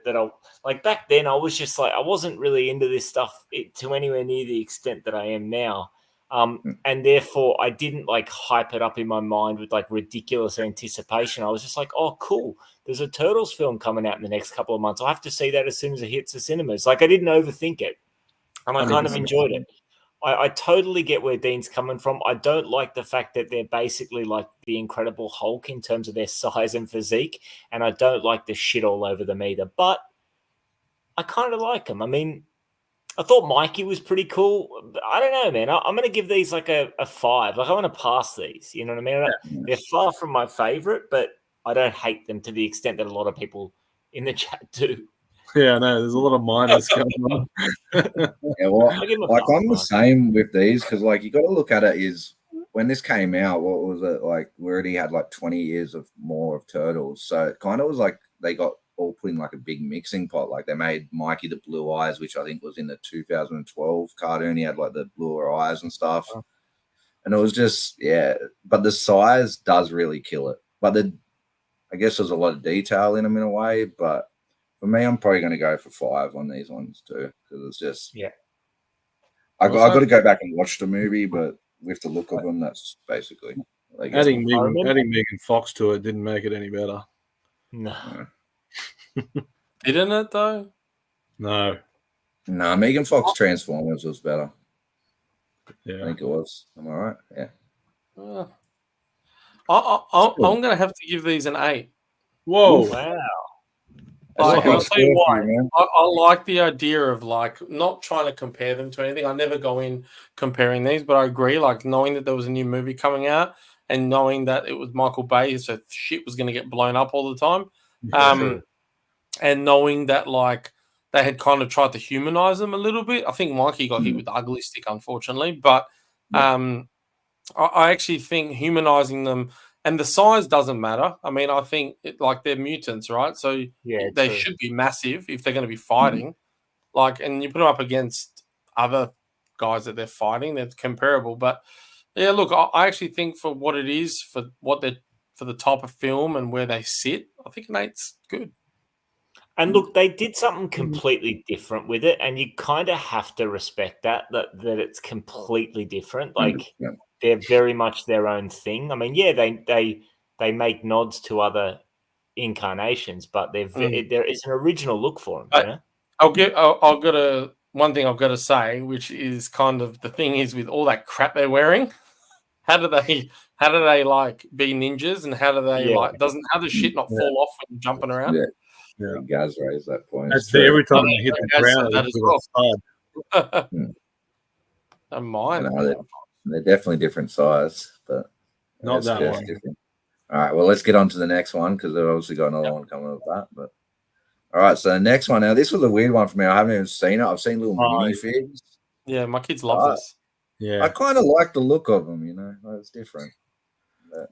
I like back then. I was just like, I wasn't really into this stuff to anywhere near the extent that I am now. And therefore I didn't like hype it up in my mind with like ridiculous anticipation. I was just like, oh, cool. There's a Turtles film coming out in the next couple of months. I'll have to see that as soon as it hits the cinemas. Like, I didn't overthink it. And I kind of enjoyed it. I totally get where Dean's coming from. I don't like the fact that they're basically like the Incredible Hulk in terms of their size and physique. And I don't like the shit all over them either. But I kind of like them. I mean, I thought Mikey was pretty cool. I don't know, man. I'm going to give these like a 5. Like, I want to pass these. You know what I mean? They're far from my favorite, but I don't hate them to the extent that a lot of people in the chat do. Yeah, no, there's a lot of minus going on. Yeah, well, like I'm the same with these because, like, you got to look at it is when this came out, what was it like? We already had like 20 years of more of Turtles, so it kind of was like they got all put in like a big mixing pot. Like, they made Mikey the Blue Eyes, which I think was in the 2012 cartoon. He had like the bluer eyes and stuff, and it was just But the size does really kill it. But I guess there's a lot of detail in them in a way, but. For me, I'm probably going to go for 5 on these ones too, because it's just I got to go back and watch the movie, but with the look of them, that's basically adding Megan Fox to it didn't make it any better. No, didn't it though? No, Megan Fox Transformers was better. Yeah, I think it was. Am I right? Yeah. I'm going to have to give these an 8. Whoa! Wow. Like, I'll tell you why. I like the idea of like not trying to compare them to anything. I never go in comparing these, but I agree. Like, knowing that there was a new movie coming out and knowing that it was Michael Bay, so shit was going to get blown up all the time, and knowing that like they had kind of tried to humanize them a little bit. I think Mikey got hit with the ugly stick, unfortunately, but I actually think humanizing them. And the size doesn't matter. I mean, I think like they're mutants, right? So they should be massive if they're going to be fighting. Like, and you put them up against other guys that they're fighting, they're comparable. But yeah, look, I actually think for what it is, for the type of film and where they sit, I think an 8's good. And look, they did something completely different with it, and you kind of have to respect that it's completely different. Like. They're very much their own thing. I mean, they make nods to other incarnations, but there is an original look for them. You know? I've got one thing I've got to say, which is kind of the thing is with all that crap they're wearing. How do they like be ninjas, and how do they how does shit not fall off when you're jumping around? Yeah, Gaz raised that point. That's every time they hit the ground. And mine. They're definitely different size, but not that one. Different. All right, well, let's get on to the next one because they've obviously got another one coming with that. But all right, so the next one now, this was a weird one for me. I haven't even seen it. I've seen little minifigs. Yeah, my kids love this. Yeah, I kind of like the look of them. You know, it's different. But,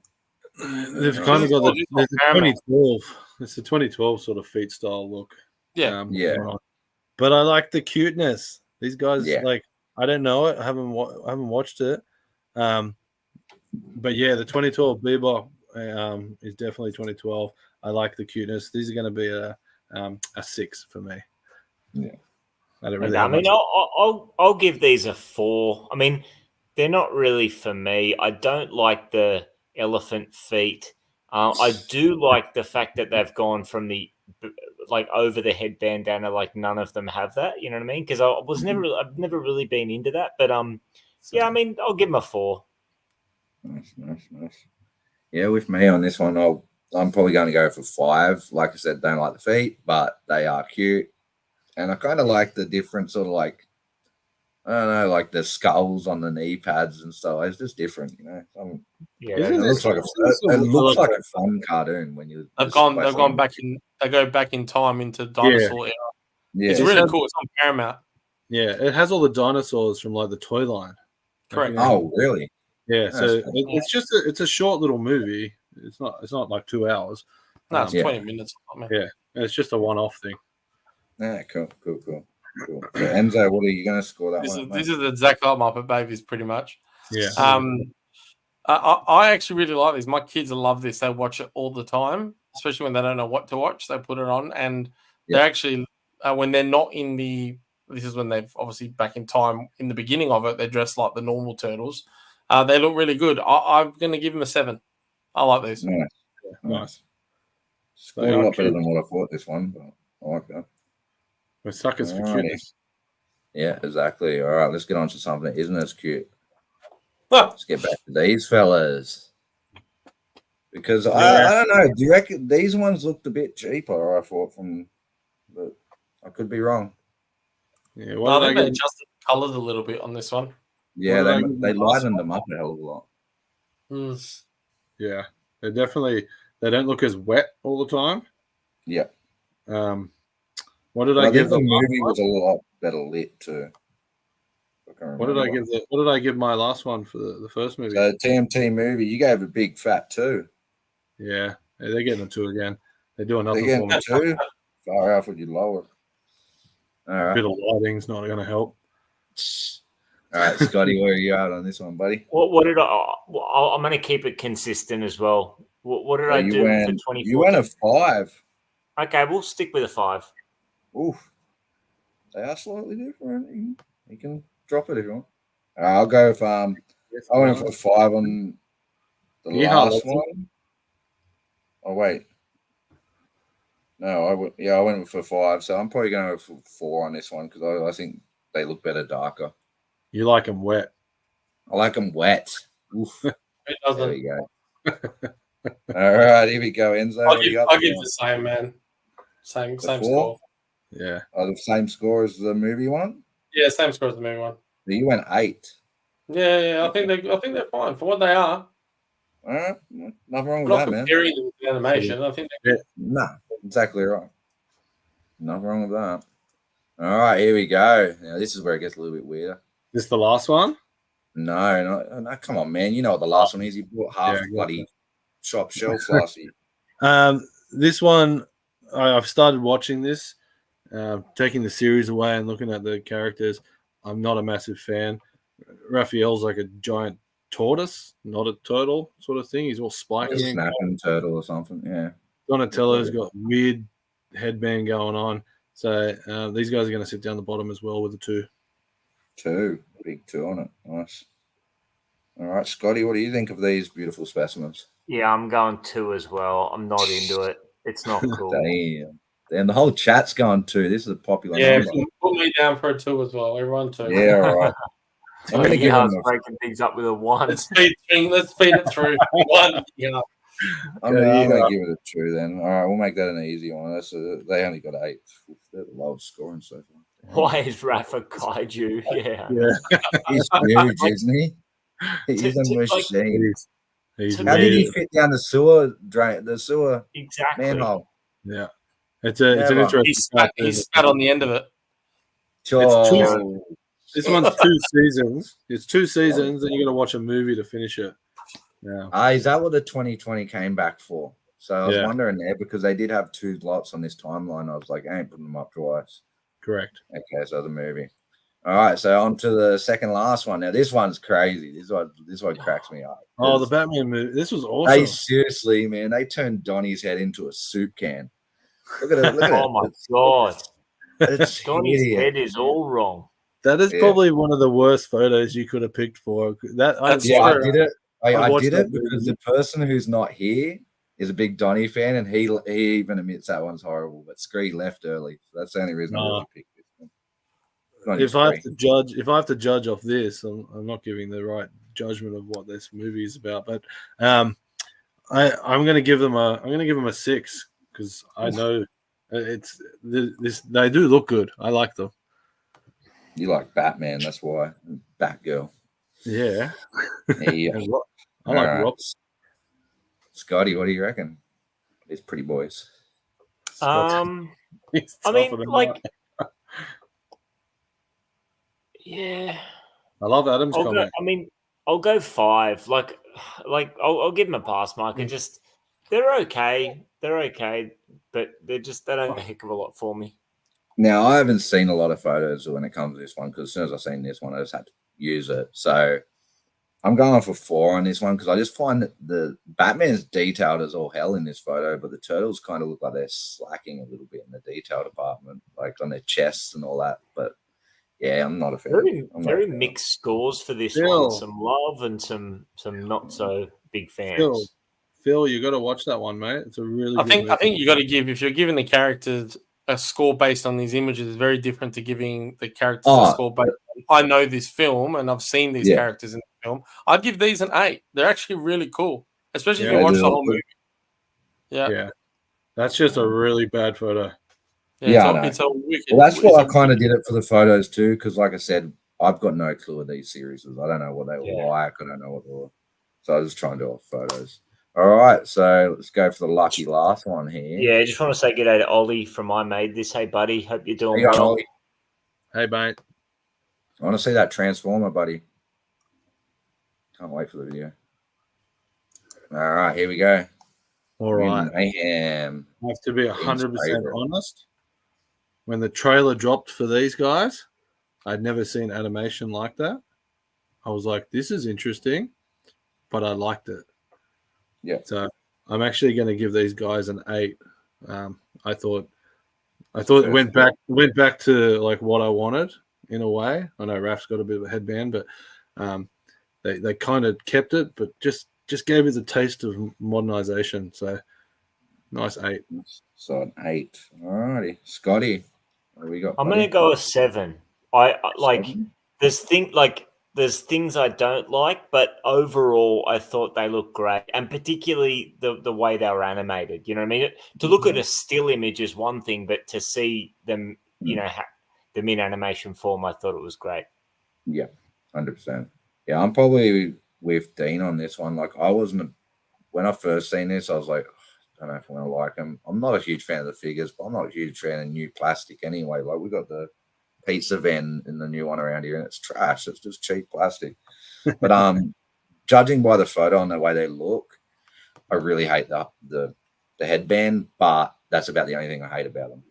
they've kind of got the 2012. It's the 2012 sort of feet style look. Yeah, But I like the cuteness. These guys, Yeah. like, I don't know it. I haven't watched it. But yeah, the 2012 Bebop is definitely 2012. I like the cuteness. These are going to be a 6 for me. Yeah. I don't really. I mean, I'll give these a 4. I mean, they're not really for me. I don't like the elephant feet. I do like the fact that they've gone from the like over the head bandana. Like none of them have that. You know what I mean? Because I've never really been into that. But yeah, I mean, I'll give them a 4. Nice. Yeah, with me on this one, I'm probably going to go for 5. Like I said, don't like the feet, but they are cute, and I kind of like the different sort of like, I don't know, like the skulls on the knee pads and stuff. It's just different, you know. It looks like a fun cartoon when you. They go back in time into dinosaur era. Yeah, it's really cool. It's on Paramount. Yeah, it has all the dinosaurs from like the toy line. Correct. Oh, really? Yeah. So it's a short little movie. It's not like 2 hours. No, it's 20 minutes. Yeah, it's just a one-off thing. Yeah, cool. So, Enzo, what are you going to score that one? This is exactly like Muppet Babies, pretty much. Yeah. I actually really like these. My kids love this. They watch it all the time, especially when they don't know what to watch. They put it on, and they're actually when they're not in the. This is when they've obviously back in time in the beginning of it. They're dressed like the normal turtles. They look really good. I'm going to give them a 7. I like these. Nice. Scored a lot better than what I thought this one, but I like that. We're suckers for cuteness. Yeah, exactly. All right, let's get on to something that isn't as cute. Let's get back to these fellas. Because I don't know. Do you reckon these ones looked a bit cheaper? I thought but I could be wrong. Yeah, I think they adjusted the colours a little bit on this one. Yeah, they lightened them up a hell of a lot. Yeah, they don't look as wet all the time. Yeah. What did I give the movie was a lot better lit too. What did I give my last one for the first movie? So TMNT movie, you gave a big fat 2. Yeah, they're getting a 2 again. They're doing nothing. They're getting a 2. Far out would you lower? All right. A bit of lighting's not going to help. All right, Scotty, where are you at on this one, buddy? What did I'm going to keep it consistent as well. What did I do for 2014? You went a 5. Okay, we'll stick with a 5. Oof. They are slightly different. You can drop it if you want. I'll go with I went for 5 on the last one. Oh wait. No, I went for 5, so I'm probably going to go for 4 on this one because I think they look better darker. You like them wet? I like them wet. Oof. It doesn't. There we go. All right, here we go, Enzo. I'll give the same, man. Same score. Yeah. The same score as the movie one? Yeah, same score as the movie one. So you went 8. Yeah. I think they're fine for what they are. All right, nothing wrong with that, man. Not comparing them to animation. I think they're No, exactly right. Nothing wrong with that. All right, here we go. Now this is where it gets a little bit weirder. This the last one? No. Come on, man. You know what the last one is. You bought half bloody shop shelf last year. This one, I've started watching this, taking the series away and looking at the characters. I'm not a massive fan. Raphael's like a giant tortoise, not a turtle sort of thing. He's all spiky. Like a snapping turtle or something, yeah. Donatello's got weird headband going on. So these guys are going to sit down the bottom as well with a 2. 2. Big 2 on it. Nice. All right, Scotty, what do you think of these beautiful specimens? Yeah, I'm going 2 as well. I'm not into it. It's not cool. Damn. And the whole chat's going 2. This is a popular number. Put me down for a 2 as well. Everyone 2. Yeah, all right. I'm going to give them breaking things up with a 1. Let's feed it through. 1. Yeah. I'm going to give it a 2 then. All right, we'll make that an easy one. They only got 8. They're the lowest scoring so far. Why is Rafa kaiju? Yeah. He's huge, isn't he? He's a machine. How did he fit down the sewer drain? The sewer manhole. Yeah, it's an interesting. He spat on the end of it. Oh, This one's 2 seasons. It's 2 seasons, and you got to watch a movie to finish it. Yeah. Is that what the 2020 came back for? So I was Yeah. wondering there because they did have 2 lots on this timeline. I was like, I ain't putting them up twice. Correct. Okay, so the movie. All right, so on to the second last one. Now this one's crazy. This one cracks me up. Oh, the Batman movie. This was They awesome. seriously, man, they turned Donnie's head into a soup can. Look at it. Look at Oh my god. It's Donnie's hideous. head is all wrong. That is probably one of the worst photos you could have picked for. I did it. I watched did that it because movie. the person who's not here is a big Donnie fan, and he even admits that one's horrible. But Scree left early. So that's the only reason I really picked this one. If I have to judge off this, I'm not giving the right judgment of what this movie is about. But I'm going to give them a 6 because I know it's this. They do look good. I like them. You like Batman, that's why. Batgirl. Yeah. Yeah. I like All Rob. Scotty, what do you reckon? These pretty boys. I mean, like, yeah. I love Adam's comment. I'll go 5. Like I'll give them a pass mark. It just they're okay. They're okay, but they don't a heck of a lot for me. Now, I haven't seen a lot of photos when it comes to this one because as soon as I seen this one, I just had to use it. So I'm going for 4 on this one because I just find that the Batman's detailed as all hell in this photo, but the turtles kind of look like they're slacking a little bit in the detail department, like on their chests and all that. But yeah, I'm not a fan. Very mixed scores for this one. Some love and some not so big fans. Phil, you got to watch that one, mate. It's a really. I think you got to give, if you're giving the characters a score based on these images, is very different to giving the characters a score based on, I know this film and I've seen these characters in the film. I'd give these an 8. They're actually really cool, especially if you watch the whole movie. Yeah. That's just a really bad photo. It's a wicked. Well, that's why I kind of did it for the photos too, because like I said, I've got no clue of these series. I don't know what they were like. I don't know what they were. So I was just trying to do photos. All right, so let's go for the lucky last one here. Yeah, I just want to say good day to Ollie from I Made This. Hey, buddy. Hope you're doing well. Ollie. Hey, mate. I want to see that Transformer, buddy. Can't wait for the video. All right, here we go. All right. Mayhem. I have to be 100% honest. When the trailer dropped for these guys, I'd never seen animation like that. I was like, this is interesting, but I liked it. Yeah. So I'm actually going to give these guys an 8. I thought it went back to like what I wanted in a way. I know Raf's got a bit of a headband, but they kind of kept it, but just gave it a taste of modernization. So nice 8. So an 8. All righty, Scotty. What do we got? I'm going to go a 7. I like. 7? There's things I don't like, but overall, I thought they looked great, and particularly the way they were animated. You know what I mean? To look at a still image is one thing, but to see them, them in animation form, I thought it was great. Yeah, 100%. Yeah, I'm probably with Dean on this one. Like, I wasn't when I first seen this, I was like, I don't know if I'm gonna like them. I'm not a huge fan of the figures, but I'm not a huge fan of new plastic anyway. Like, we got the pizza van in the new one around here, and it's trash. It's just cheap plastic. But judging by the photo and the way they look, I really hate the headband. But that's about the only thing I hate about them.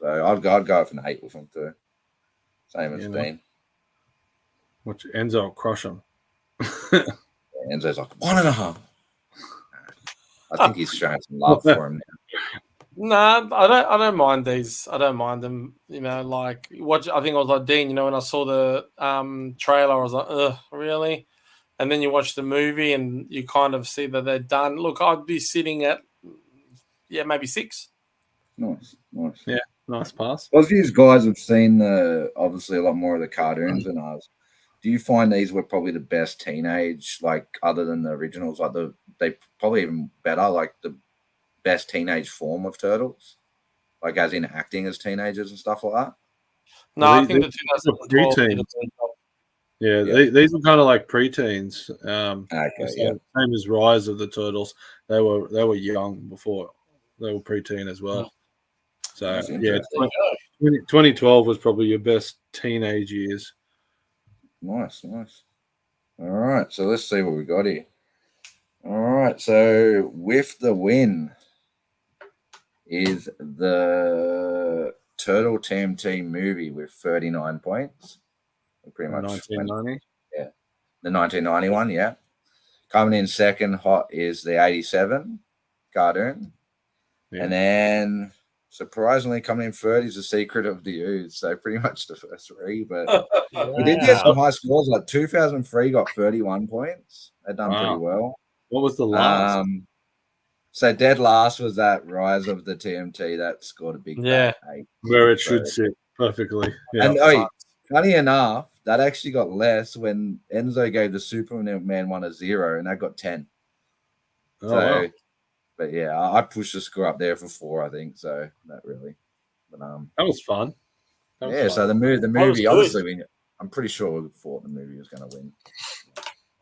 So I'd go for an 8 with them too. Same as Dean. Which Enzo will crush him. Enzo's like 1.5. I think he's showing some love for him now. No, I don't mind these. I don't mind them. You know, like I think I was like Dean. You know, when I saw the trailer, I was like, ugh, really? And then you watch the movie, and you kind of see that they're done. Look, I'd be sitting at maybe 6. Nice. Yeah, nice pass. Well, you guys have seen obviously a lot more of the cartoons than us. Do you find these were probably the best teenage, like other than the originals? Like they probably even better, like the best teenage form of turtles, like as in acting as teenagers and stuff like that? No, I think the 2012. Yeah, these are kind of like preteens. Okay, same as Rise of the Turtles. They were young before they were preteen as well. So yeah, 2012 was probably your best teenage years. Nice. All right, so let's see what we got here. All right, so with the win is the Turtle TMT movie with 39 points. Pretty much 1990. The 1991, yeah. Coming in second hot is the 87 cartoon. Yeah. And then surprisingly coming in third is The Secret of the Ooze. So pretty much the first three. But we did get some high scores. Like 2003 got 31 points. They've done pretty well. What was the last? So dead last was that Rise of the TMT. That scored a big 8. Where it should sit perfectly. Yeah. And funny enough, that actually got less when Enzo gave the Superman one a 0, and that got 10. Wow. But yeah, I pushed the score up there for 4, I think. So not really. But that was fun. So the movie obviously, I'm pretty sure we thought the movie was going to win.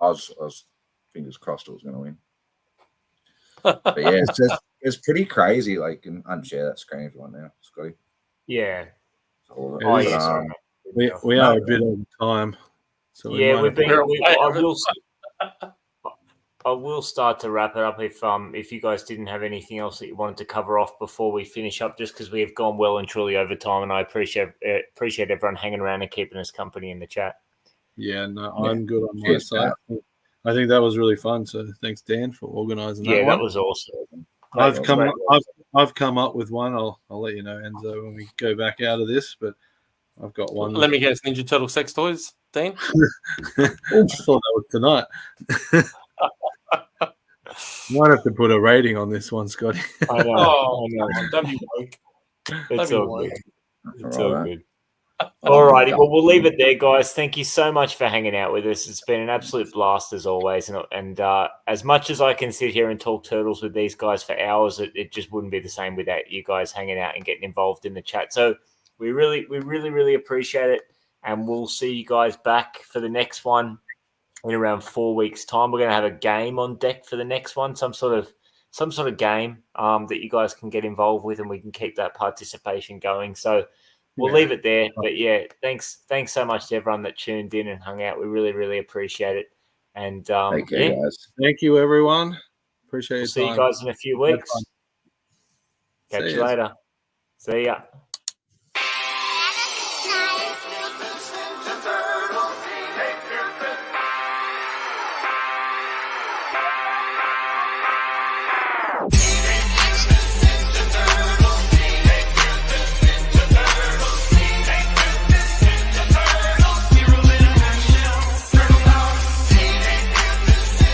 I was fingers crossed it was going to win. But yeah, it's pretty crazy. Like, and unshare that screen if you want now, Scotty. Yeah. Sorry. We are a bit on time. So we've been. I will start to wrap it up if you guys didn't have anything else that you wanted to cover off before we finish up, just because we have gone well and truly over time, and I appreciate everyone hanging around and keeping us company in the chat. Yeah, no, I'm good on my side. I think that was really fun. So thanks, Dan, for organising that. Yeah, that was awesome. I've come up with one. I'll let you know, Enzo, when we go back out of this. But I've got one. Let me guess, Ninja Turtle sex toys, Dan. I thought that was tonight. Might have to put a rating on this one, Scotty. I know. Don't be woke. It's all good. It's all good. All righty. Well, we'll leave it there, guys. Thank you so much for hanging out with us. It's been an absolute blast as always. And as much as I can sit here and talk Turtles with these guys for hours, it just wouldn't be the same without you guys hanging out and getting involved in the chat. So we really appreciate it. And we'll see you guys back for the next one in around 4 weeks' time. We're going to have a game on deck for the next one, some sort of game that you guys can get involved with, and we can keep that participation going. So we'll leave it there. But yeah, thanks so much to everyone that tuned in and hung out. We really appreciate it. And thank you, guys. Thank you, everyone. Appreciate it. See you guys in a few weeks. Catch you later. See ya.